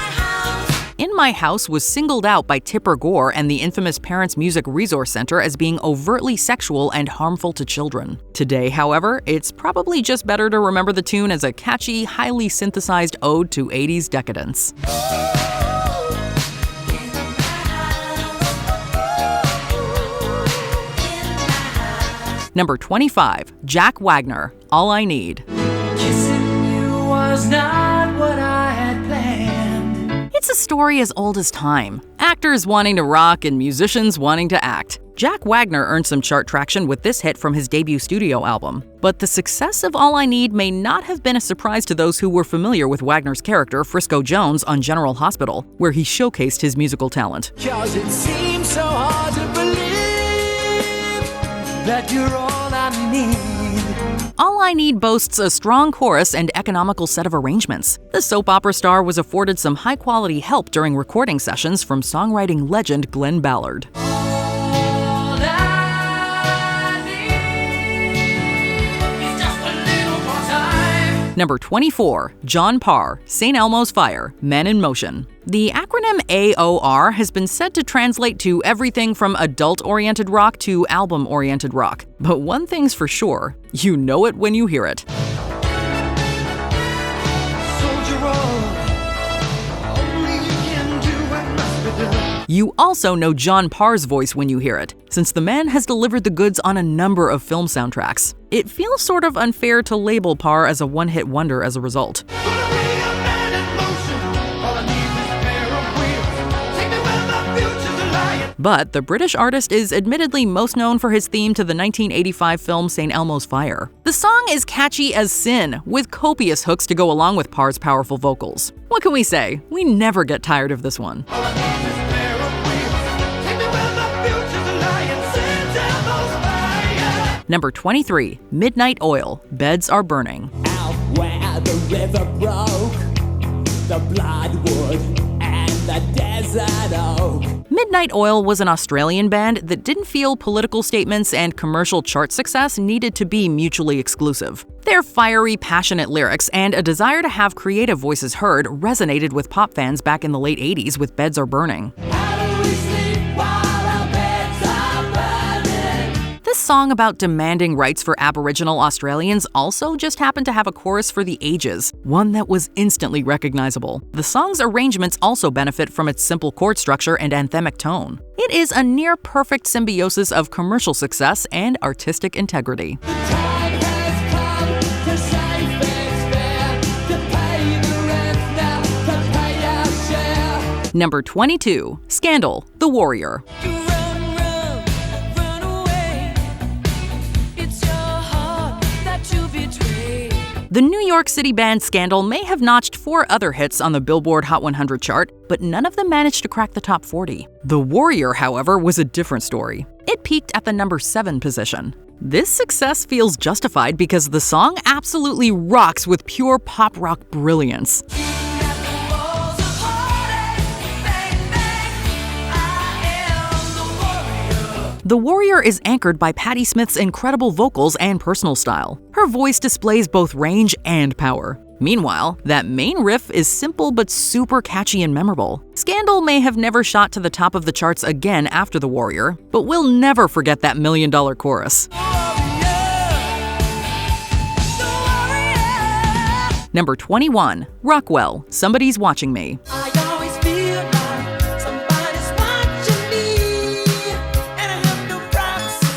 house. In My House was singled out by Tipper Gore and the infamous Parents Music Resource Center as being overtly sexual and harmful to children. Today, however, it's probably just better to remember the tune as a catchy, highly synthesized ode to 80s decadence. Number 25, Jack Wagner, All I Need. Kissing you was not what I had planned. It's a story as old as time. Actors wanting to rock and musicians wanting to act. Jack Wagner earned some chart traction with this hit from his debut studio album. But the success of All I Need may not have been a surprise to those who were familiar with Wagner's character, Frisco Jones, on General Hospital, where he showcased his musical talent. 'Cause it seems so hard to believe that you're all I need. All I Need boasts a strong chorus and economical set of arrangements. The soap opera star was afforded some high-quality help during recording sessions from songwriting legend Glenn Ballard. All I need is just a little more time. Number 24, John Parr, St. Elmo's Fire, Men in Motion. The acronym AOR has been said to translate to everything from adult-oriented rock to album-oriented rock. But one thing's for sure, you know it when you hear it. Soldier roll, only you can do what must be done. You also know John Parr's voice when you hear it, since the man has delivered the goods on a number of film soundtracks. It feels sort of unfair to label Parr as a one-hit wonder as a result. Gonna be a man in motion. All I need is a pair of wheels. Take me where my future's lying. But the British artist is admittedly most known for his theme to the 1985 film St. Elmo's Fire. The song is catchy as sin, with copious hooks to go along with Parr's powerful vocals. What can we say? We never get tired of this one. All I need is a pair of wheels. Take me where my future's lying. St. Elmo's fire. Number 23, Midnight Oil, Beds Are Burning. Out where the river broke, the bloodwood and the desert oak. Midnight Oil was an Australian band that didn't feel political statements and commercial chart success needed to be mutually exclusive. Their fiery, passionate lyrics and a desire to have creative voices heard resonated with pop fans back in the late 80s with Beds Are Burning. How do we sleep while our beds are burning? This song about demanding rights for Aboriginal Australians also just happened to have a chorus for the ages, one that was instantly recognizable. The song's arrangements also benefit from its simple chord structure and anthemic tone. It is a near-perfect symbiosis of commercial success and artistic integrity. Time has come to save it's fair, to pay the rent now, to pay our share. Number 22, Scandal, The Warrior. Run away. It's your heart that you betray. The New York City band Scandal may have notched 4 other hits on the Billboard Hot 100 chart, but none of them managed to crack the top 40. The Warrior, however, was a different story. It peaked at the number 7 position. This success feels justified because the song absolutely rocks with pure pop rock brilliance. The Warrior is anchored by Patti Smith's incredible vocals and personal style. Her voice displays both range and power. Meanwhile, that main riff is simple but super catchy and memorable. Scandal may have never shot to the top of the charts again after The Warrior, but we'll never forget that $1 million chorus. Number 21, Rockwell, Somebody's Watching Me. I always feel like somebody's watching me, and I have no privacy.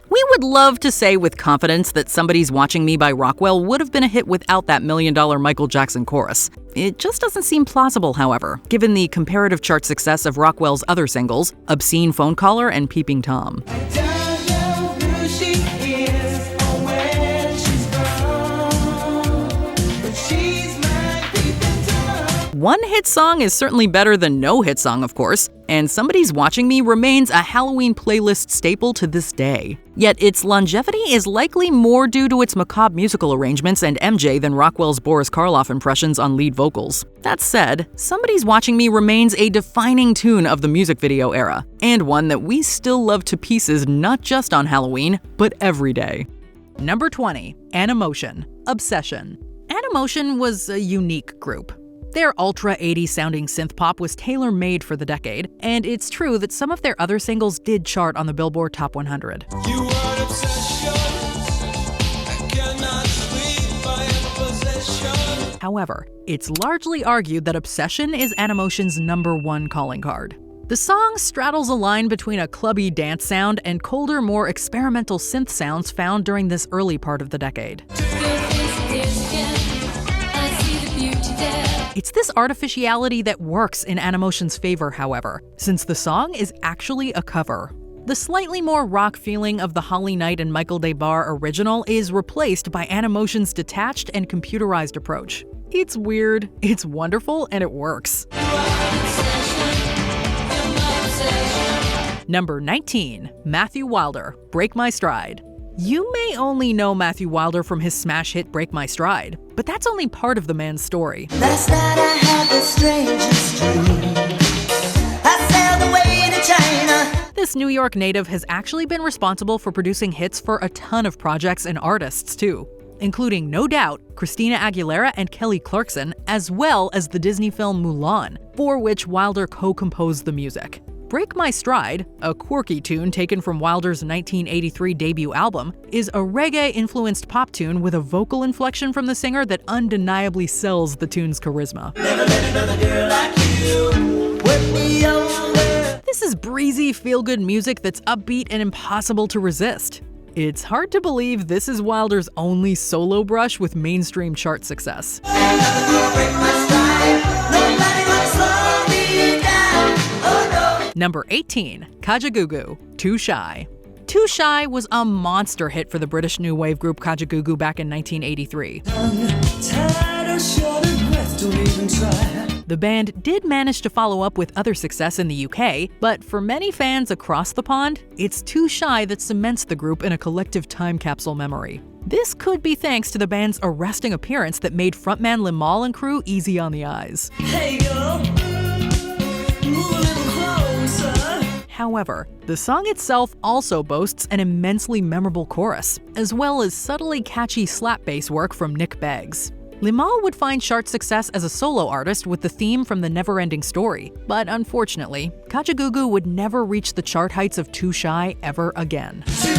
We would love to say with confidence that Somebody's Watching Me by Rockwell would have been a hit without that $1 million Michael Jackson chorus. It just doesn't seem plausible, however, given the comparative chart success of Rockwell's other singles, Obscene Phone Caller and Peeping Tom. Don't know who she is or where she's from, but she's my peeping Tom. One hit song is certainly better than no hit song, of course, and Somebody's Watching Me remains a Halloween playlist staple to this day. Yet its longevity is likely more due to its macabre musical arrangements and MJ than Rockwell's Boris Karloff impressions on lead vocals. That said, Somebody's Watching Me remains a defining tune of the music video era, and one that we still love to pieces not just on Halloween, but every day. Number 20, Animotion, Obsession. Animotion was a unique group. Their ultra 80s sounding synth-pop was tailor-made for the decade, and it's true that some of their other singles did chart on the Billboard Top 100. You are obsession. I cannot sleep. I am a possession. However, it's largely argued that Obsession is Animotion's #1 calling card. The song straddles a line between a clubby dance sound and colder, more experimental synth sounds found during this early part of the decade. It's this artificiality that works in Animotion's favor, however, since the song is actually a cover. The slightly more rock feeling of the Holly Knight and Michael DeBar original is replaced by Animotion's detached and computerized approach. It's weird, it's wonderful, and it works. Number 19, Matthew Wilder, Break My Stride. You may only know Matthew Wilder from his smash hit Break My Stride, but that's only part of the man's story. Last night I had the strangest dream. I sailed away to China. This New York native has actually been responsible for producing hits for a ton of projects and artists too, including, no doubt, Christina Aguilera and Kelly Clarkson, as well as the Disney film Mulan, for which Wilder co-composed the music. Break My Stride, a quirky tune taken from Wilder's 1983 debut album, is a reggae-influenced pop tune with a vocal inflection from the singer that undeniably sells the tune's charisma. Never met another girl like you. Work me over. This is breezy, feel-good music that's upbeat and impossible to resist. It's hard to believe this is Wilder's only solo brush with mainstream chart success. Break my stride. Nobody will slow me down. Oh no. Number 18, Kajagoogoo, Too Shy. Too Shy was a monster hit for the British new wave group Kajagoogoo back in 1983. The band did manage to follow up with other success in the UK, but for many fans across the pond, it's Too Shy that cements the group in a collective time capsule memory. This could be thanks to the band's arresting appearance that made frontman Limahl and crew easy on the eyes. Hey girl, move a little closer. However, the song itself also boasts an immensely memorable chorus, as well as subtly catchy slap bass work from Nick Beggs. Limahl would find chart success as a solo artist with the theme from The Never-Ending Story, but unfortunately, Kajagoogoo would never reach the chart heights of Too Shy ever again. Too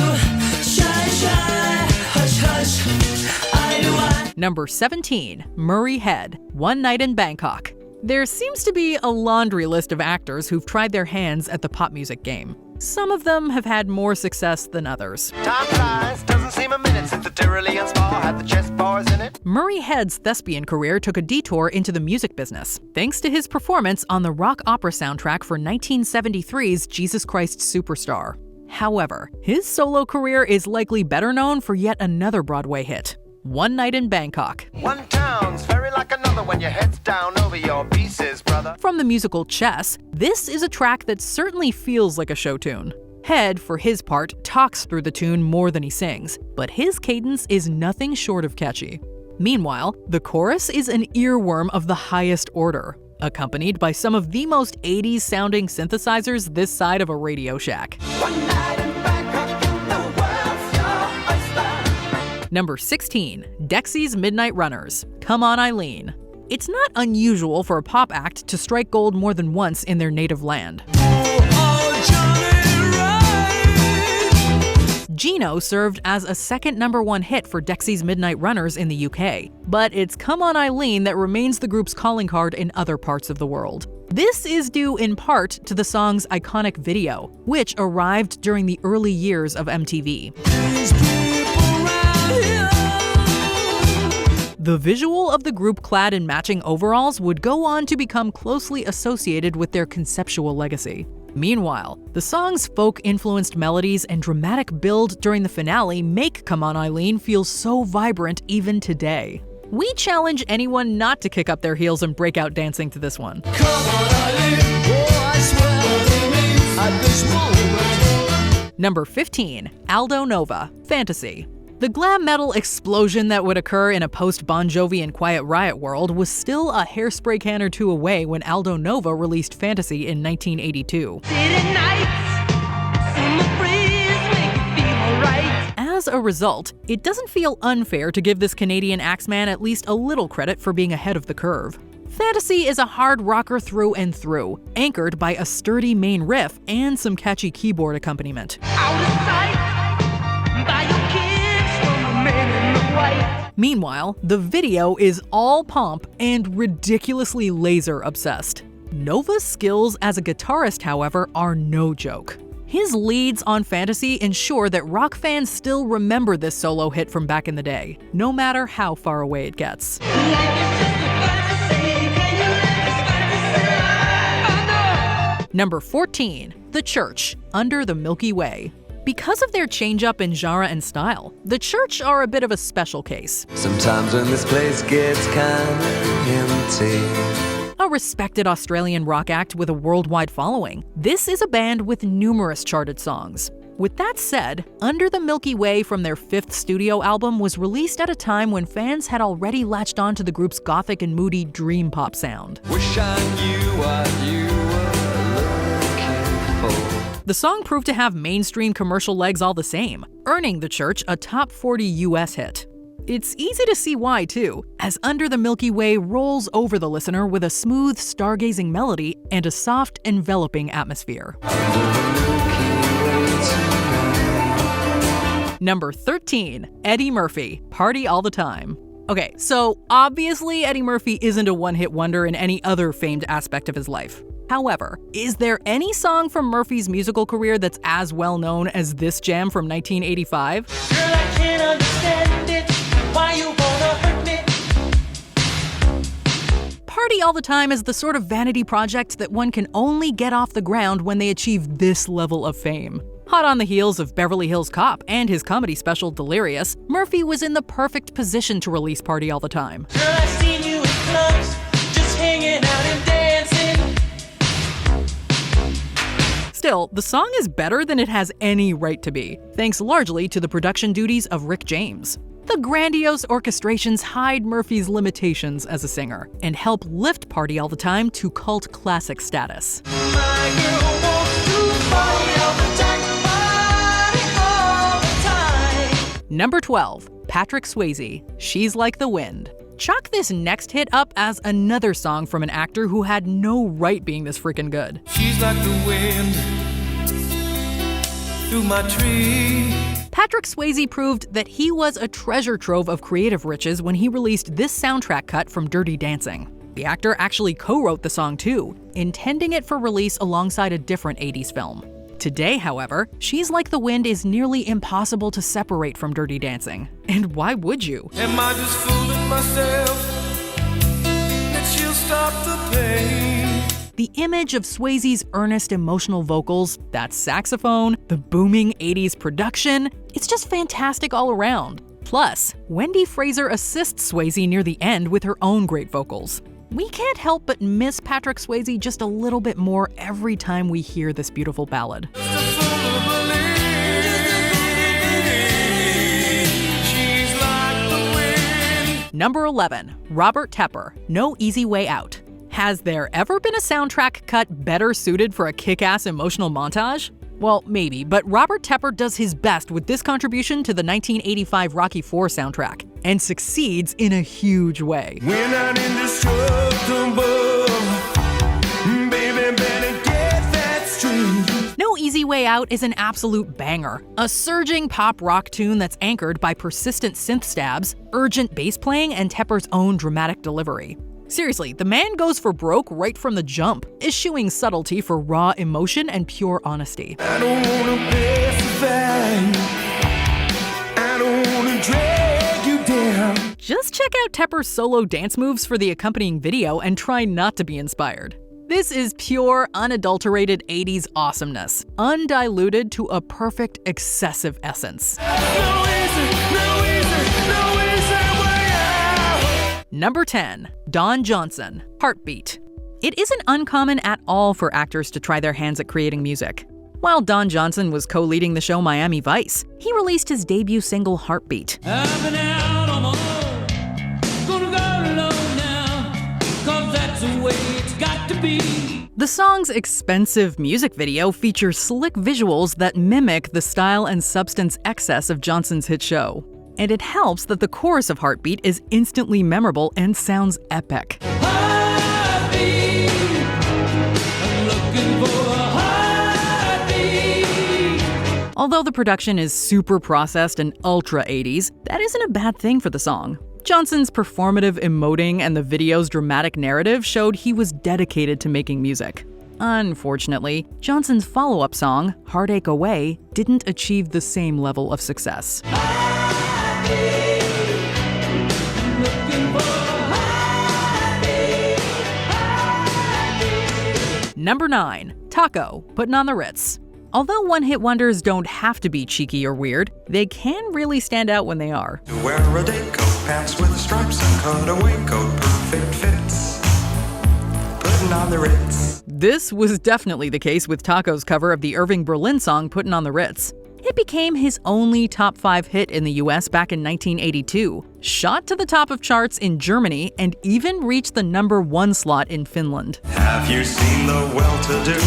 shy, shy, hush, hush. Number 17, Murray Head, One Night in Bangkok. There seems to be a laundry list of actors who've tried their hands at the pop music game. Some of them have had more success than others. Time flies, doesn't seem a minute since the Tyrolean spa had the chess bars in it. Murray Head's thespian career took a detour into the music business, thanks to his performance on the rock opera soundtrack for 1973's Jesus Christ Superstar. However, his solo career is likely better known for yet another Broadway hit, One Night in Bangkok. One town's very like another when your head's down over your pieces, brother. From the musical Chess, this is a track that certainly feels like a show tune. Head, for his part, talks through the tune more than he sings, but his cadence is nothing short of catchy. Meanwhile, the chorus is an earworm of the highest order, accompanied by some of the most 80s sounding synthesizers this side of a Radio Shack. One night in Bangkok, the world's your oyster. Number 16. Dexy's Midnight Runners, Come On Eileen. It's not unusual for a pop act to strike gold more than once in their native land. Gino served as a second #1 hit for Dexy's Midnight Runners in the UK, but it's Come On Eileen that remains the group's calling card in other parts of the world. This is due in part to the song's iconic video, which arrived during the early years of MTV. The visual of the group clad in matching overalls would go on to become closely associated with their conceptual legacy. Meanwhile, the song's folk-influenced melodies and dramatic build during the finale make Come On Eileen feel so vibrant even today. We challenge anyone not to kick up their heels and break out dancing to this one. Number 15. Aldo Nova, Fantasy. The glam metal explosion that would occur in a post-Bon Jovi and Quiet Riot world was still a hairspray can or two away when Aldo Nova released Fantasy in 1982. As a result, it doesn't feel unfair to give this Canadian axeman at least a little credit for being ahead of the curve. Fantasy is a hard rocker through and through, anchored by a sturdy main riff and some catchy keyboard accompaniment. Meanwhile, the video is all pomp and ridiculously laser-obsessed. Nova's skills as a guitarist, however, are no joke. His leads on Fantasy ensure that rock fans still remember this solo hit from back in the day, no matter how far away it gets. Number 14. The Church, Under the Milky Way. Because of their change-up in genre and style, The Church are a bit of a special case. Sometimes when this place gets kinda empty. A respected Australian rock act with a worldwide following, this is a band with numerous charted songs. With that said, Under the Milky Way from their 5th studio album was released at a time when fans had already latched on to the group's gothic and moody dream pop sound. Wish I knew what you were looking for. The song proved to have mainstream commercial legs all the same, earning The Church a top 40 US hit. It's easy to see why, too, as Under the Milky Way rolls over the listener with a smooth, stargazing melody and a soft, enveloping atmosphere. Number 13. Eddie Murphy, Party All the Time. Okay, so obviously Eddie Murphy isn't a one-hit wonder in any other famed aspect of his life. However, is there any song from Murphy's musical career that's as well known as this jam from 1985? Girl, I can't understand it. Why you wanna hurt me? Party All the Time is the sort of vanity project that one can only get off the ground when they achieve this level of fame. Hot on the heels of Beverly Hills Cop and his comedy special Delirious, Murphy was in the perfect position to release Party All the Time. Girl, I seen you in clubs, just hanging out and dancing. Still, the song is better than it has any right to be, thanks largely to the production duties of Rick James. The grandiose orchestrations hide Murphy's limitations as a singer and help lift Party All the Time to cult classic status. My girl wants to party all the time, party all the time. Number 12. Patrick Swayze, She's Like the Wind. Chalk this next hit up as another song from an actor who had no right being this freaking good. She's like the wind through my tree. Patrick Swayze proved that he was a treasure trove of creative riches when he released this soundtrack cut from Dirty Dancing. The actor actually co-wrote the song too, intending it for release alongside a different 80s film. Today, however, She's Like the Wind is nearly impossible to separate from Dirty Dancing. And why would you? Am I just fooling myself that she'll stop the pain? The image of Swayze's earnest emotional vocals, that saxophone, the booming 80s production, it's just fantastic all around. Plus, Wendy Fraser assists Swayze near the end with her own great vocals. We can't help but miss Patrick Swayze just a little bit more every time we hear this beautiful ballad. Number 11. Robert Tepper, No Easy Way Out. Has there ever been a soundtrack cut better suited for a kick-ass emotional montage? Well, maybe, but Robert Tepper does his best with this contribution to the 1985 Rocky IV soundtrack, and succeeds in a huge way. We're not indestructible. Baby, better get that straight. No Easy Way Out is an absolute banger, a surging pop rock tune that's anchored by persistent synth stabs, urgent bass playing, and Tepper's own dramatic delivery. Seriously, the man goes for broke right from the jump, eschewing subtlety for raw emotion and pure honesty. I don't wanna pacify. I don't wanna drag you down. Just check out Tepper's solo dance moves for the accompanying video and try not to be inspired. This is pure, unadulterated 80s awesomeness, undiluted to a perfect, excessive essence. No easy way out. Number 10. Don Johnson, Heartbeat. It isn't uncommon at all for actors to try their hands at creating music. While Don Johnson was co-leading the show Miami Vice, he released his debut single Heartbeat. I've been out on my own, gonna go alone now, 'cause that's the way it's got to be. The song's expensive music video features slick visuals that mimic the style and substance excess of Johnson's hit show. And it helps that the chorus of Heartbeat is instantly memorable and sounds epic. Heartbeat, I'm looking for a heartbeat. Although the production is super processed and ultra 80s, that isn't a bad thing for the song. Johnson's performative emoting and the video's dramatic narrative showed he was dedicated to making music. Unfortunately, Johnson's follow-up song, Heartache Away, didn't achieve the same level of success. Number 9. Taco, Puttin' on the Ritz. Although one-hit wonders don't have to be cheeky or weird, they can really stand out when they are. To wear a day coat, pants with stripes and cutaway coat, perfect fits. Puttin' on the Ritz. This was definitely the case with Taco's cover of the Irving Berlin song Puttin' on the Ritz. It became his only top 5 hit in the US back in 1982, shot to the top of charts in Germany, and even reached the number 1 slot in Finland. Have you seen the well-to-do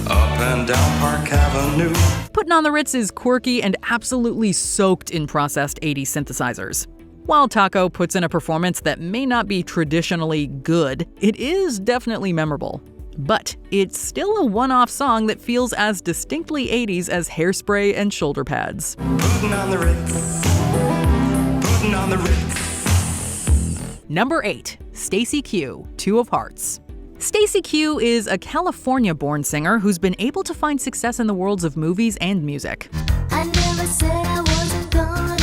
up and down Park Avenue? Puttin' on the Ritz is quirky and absolutely soaked in processed 80s synthesizers. While Taco puts in a performance that may not be traditionally good, it is definitely memorable. But it's still a one-off song that feels as distinctly 80s as Hairspray and Shoulder Pads. Puttin' on the Ritz. Puttin' on the Ritz. Number 8. Stacey Q, Two of Hearts. Stacey Q is a California-born singer who's been able to find success in the worlds of movies and music. I never said I wasn't gonna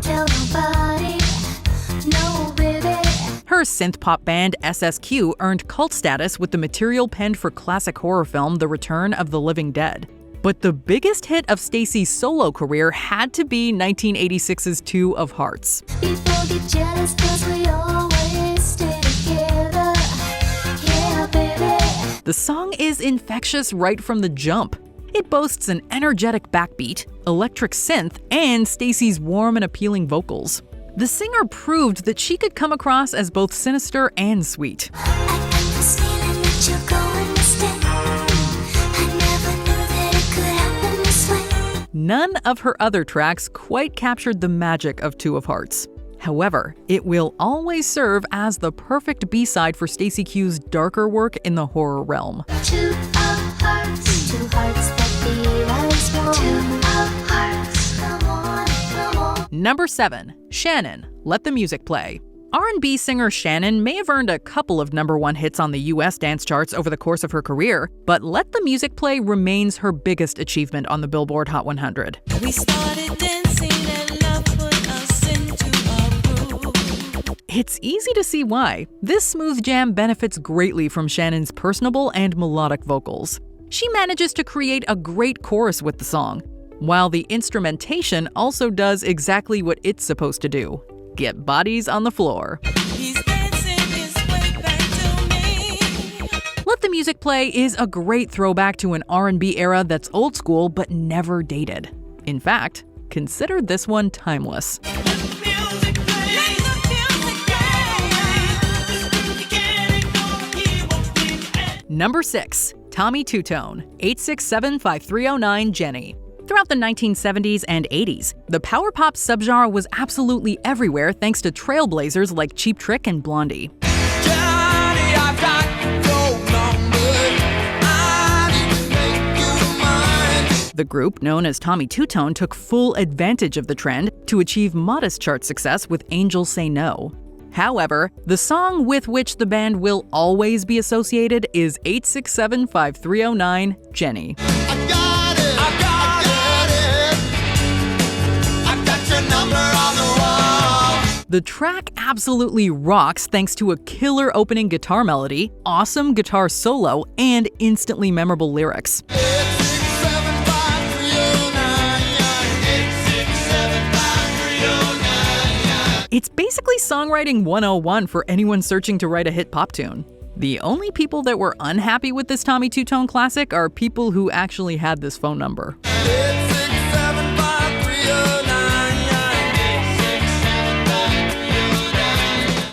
tell nobody, no baby. Her synth-pop band SSQ earned cult status with the material penned for classic horror film The Return of the Living Dead. But the biggest hit of Stacey's solo career had to be 1986's Two of Hearts. People get jealous 'cause we always stay together. Yeah, baby. The song is infectious right from the jump. It boasts an energetic backbeat, electric synth, and Stacey's warm and appealing vocals. The singer proved that she could come across as both sinister and sweet. I got this feeling that you're going to stay. I never knew that it could happen this way. None of her other tracks quite captured the magic of Two of Hearts. However, it will always serve as the perfect B-side for Stacey Q's darker work in the horror realm. Two hearts that beat as one. Two hearts, come on. Number 7. Shannon, Let the Music Play. R&B singer Shannon may have earned a couple of number 1 hits on the US dance charts over the course of her career, but Let the Music Play remains her biggest achievement on the Billboard Hot 100. We started dancing and love put us into a groove. It's easy to see why. This smooth jam benefits greatly from Shannon's personable and melodic vocals. She manages to create a great chorus with the song, while the instrumentation also does exactly what it's supposed to do: get bodies on the floor. He's dancing his way back to me. Let the Music Play is a great throwback to an R&B era that's old school but never dated. In fact, consider this one timeless. Number 6. Tommy Tutone, 867-5309 Jenny. Throughout the 1970s and 80s, the power pop subgenre was absolutely everywhere thanks to trailblazers like Cheap Trick and Blondie. Johnny, I've got your number. I need to make you mine. The group, known as Tommy Tutone, took full advantage of the trend to achieve modest chart success with Angels Say No. However, the song with which the band will always be associated is 867-5309 Jenny. The track absolutely rocks thanks to a killer opening guitar melody, awesome guitar solo, and instantly memorable lyrics. It's basically songwriting 101 for anyone searching to write a hit pop tune. The only people that were unhappy with this Tommy Tutone classic are people who actually had this phone number.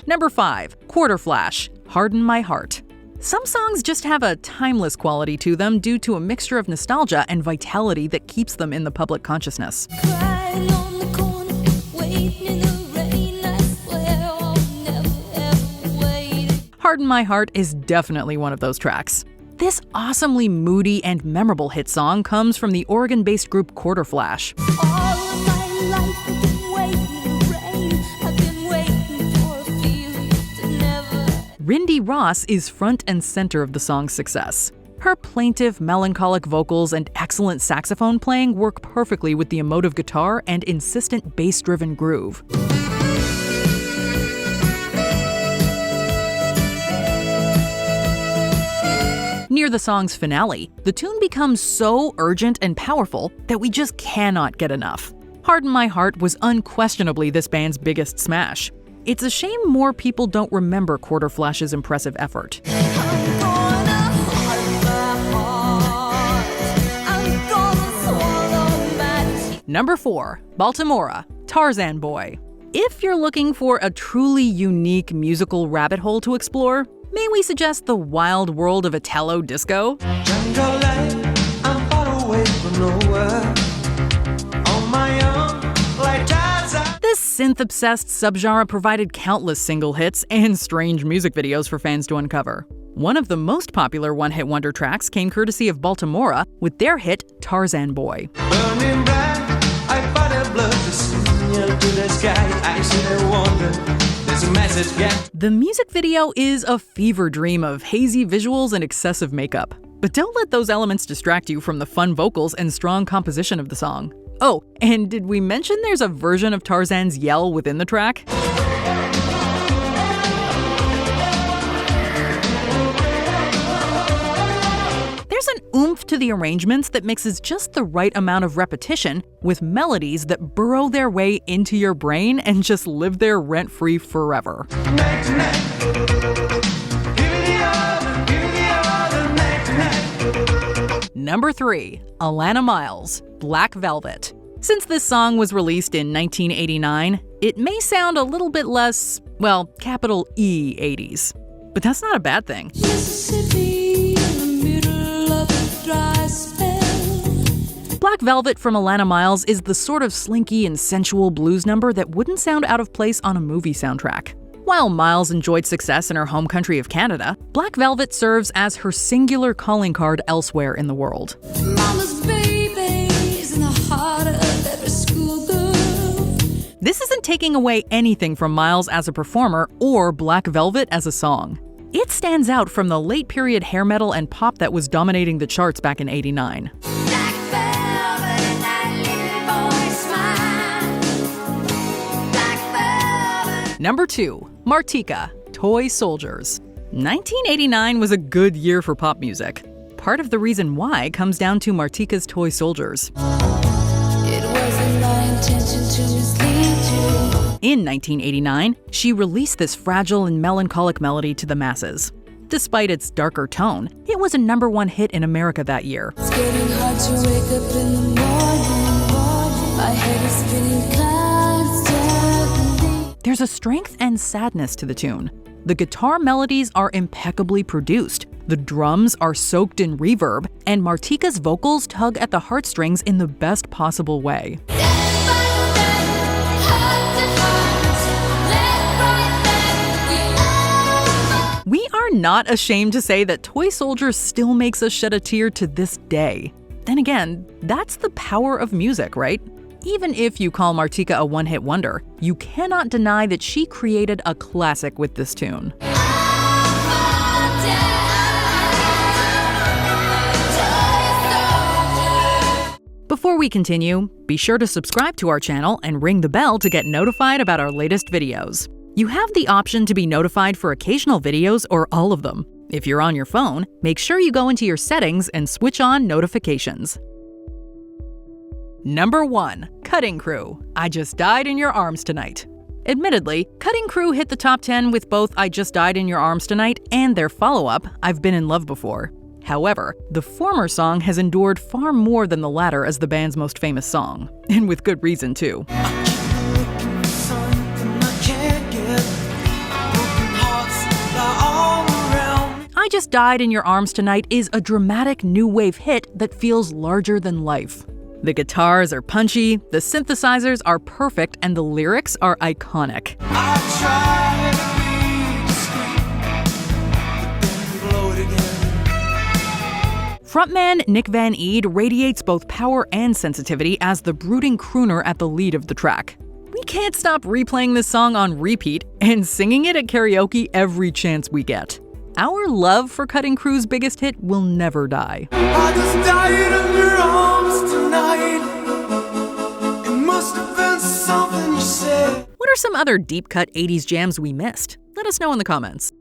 Number 5. Quarter Flash, Harden My Heart. Some songs just have a timeless quality to them due to a mixture of nostalgia and vitality that keeps them in the public consciousness. Crying on the corner, waiting in the rain, I swear I'll never ever wait. Harden My Heart is definitely one of those tracks. This awesomely moody and memorable hit song comes from the Oregon-based group Quarter Flash. All of my life I've been waiting in the rain, I've been waiting for a feeling to never. Rindy Ross is front and center of the song's success. Her plaintive, melancholic vocals and excellent saxophone playing work perfectly with the emotive guitar and insistent bass-driven groove. Near the song's finale, the tune becomes so urgent and powerful that we just cannot get enough. Harden My Heart was unquestionably this band's biggest smash. It's a shame more people don't remember Quarter Flash's impressive effort. I'm gonna harden my heart, I'm gonna swallow my tears. Number 4. Baltimora, Tarzan Boy. If you're looking for a truly unique musical rabbit hole to explore, may we suggest the wild world of Italo disco? Jungle life, I'm far away from nowhere. On my own, like Tarzan. This synth-obsessed subgenre provided countless single hits and strange music videos for fans to uncover. One of the most popular one-hit wonder tracks came courtesy of Baltimora with their hit Tarzan Boy. Burning bright, I fought a blood to signal to the sky. I sit and wonder. The music video is a fever dream of hazy visuals and excessive makeup. But don't let those elements distract you from the fun vocals and strong composition of the song. Oh, and did we mention there's a version of Tarzan's yell within the track? There's an oomph to the arrangements that mixes just the right amount of repetition with melodies that burrow their way into your brain and just live there rent-free forever. Number 3. Alana Miles, Black Velvet. Since this song was released in 1989, it may sound a little bit less, well, capital E 80s. But that's not a bad thing. Mississippi in the middle of a dry spell. Black Velvet from Alana Miles is the sort of slinky and sensual blues number that wouldn't sound out of place on a movie soundtrack. While Miles enjoyed success in her home country of Canada, Black Velvet serves as her singular calling card elsewhere in the world. Mama's baby's in the heart of every schoolgirl. This isn't taking away anything from Miles as a performer or Black Velvet as a song. It stands out from the late period hair metal and pop that was dominating the charts back in '89. Black velvet and that little boy smile. Black velvet. Number 2. Martika, Toy Soldiers. 1989 was a good year for pop music. Part of the reason why comes down to Martika's Toy Soldiers. It wasn't my intention to mislead you. In 1989, she released this fragile and melancholic melody to the masses. Despite its darker tone, it was a #1 hit in America that year. It's getting hard to wake up in the morning. My head is spinning constantly. There's a strength and sadness to the tune. The guitar melodies are impeccably produced, the drums are soaked in reverb, and Martika's vocals tug at the heartstrings in the best possible way. We are not ashamed to say that Toy Soldier still makes us shed a tear to this day. Then again, that's the power of music, right? Even if you call Martika a one-hit wonder, you cannot deny that she created a classic with this tune. Before we continue, be sure to subscribe to our channel and ring the bell to get notified about our latest videos. You have the option to be notified for occasional videos or all of them. If you're on your phone, make sure you go into your settings and switch on notifications. Number 1. Cutting Crew, I Just Died in Your Arms Tonight. Admittedly, Cutting Crew hit the top 10 with both I Just Died in Your Arms Tonight and their follow-up, I've Been in Love Before. However, the former song has endured far more than the latter as the band's most famous song, and with good reason too. I Just Died in Your Arms Tonight is a dramatic new wave hit that feels larger than life. The guitars are punchy, the synthesizers are perfect, and the lyrics are iconic. Frontman Nick Van Eede radiates both power and sensitivity as the brooding crooner at the lead of the track. We can't stop replaying this song on repeat and singing it at karaoke every chance we get. Our love for Cutting Crew's biggest hit will never die. I just died in your arms tonight. It must have been something you said. What are some other deep-cut 80s jams we missed? Let us know in the comments.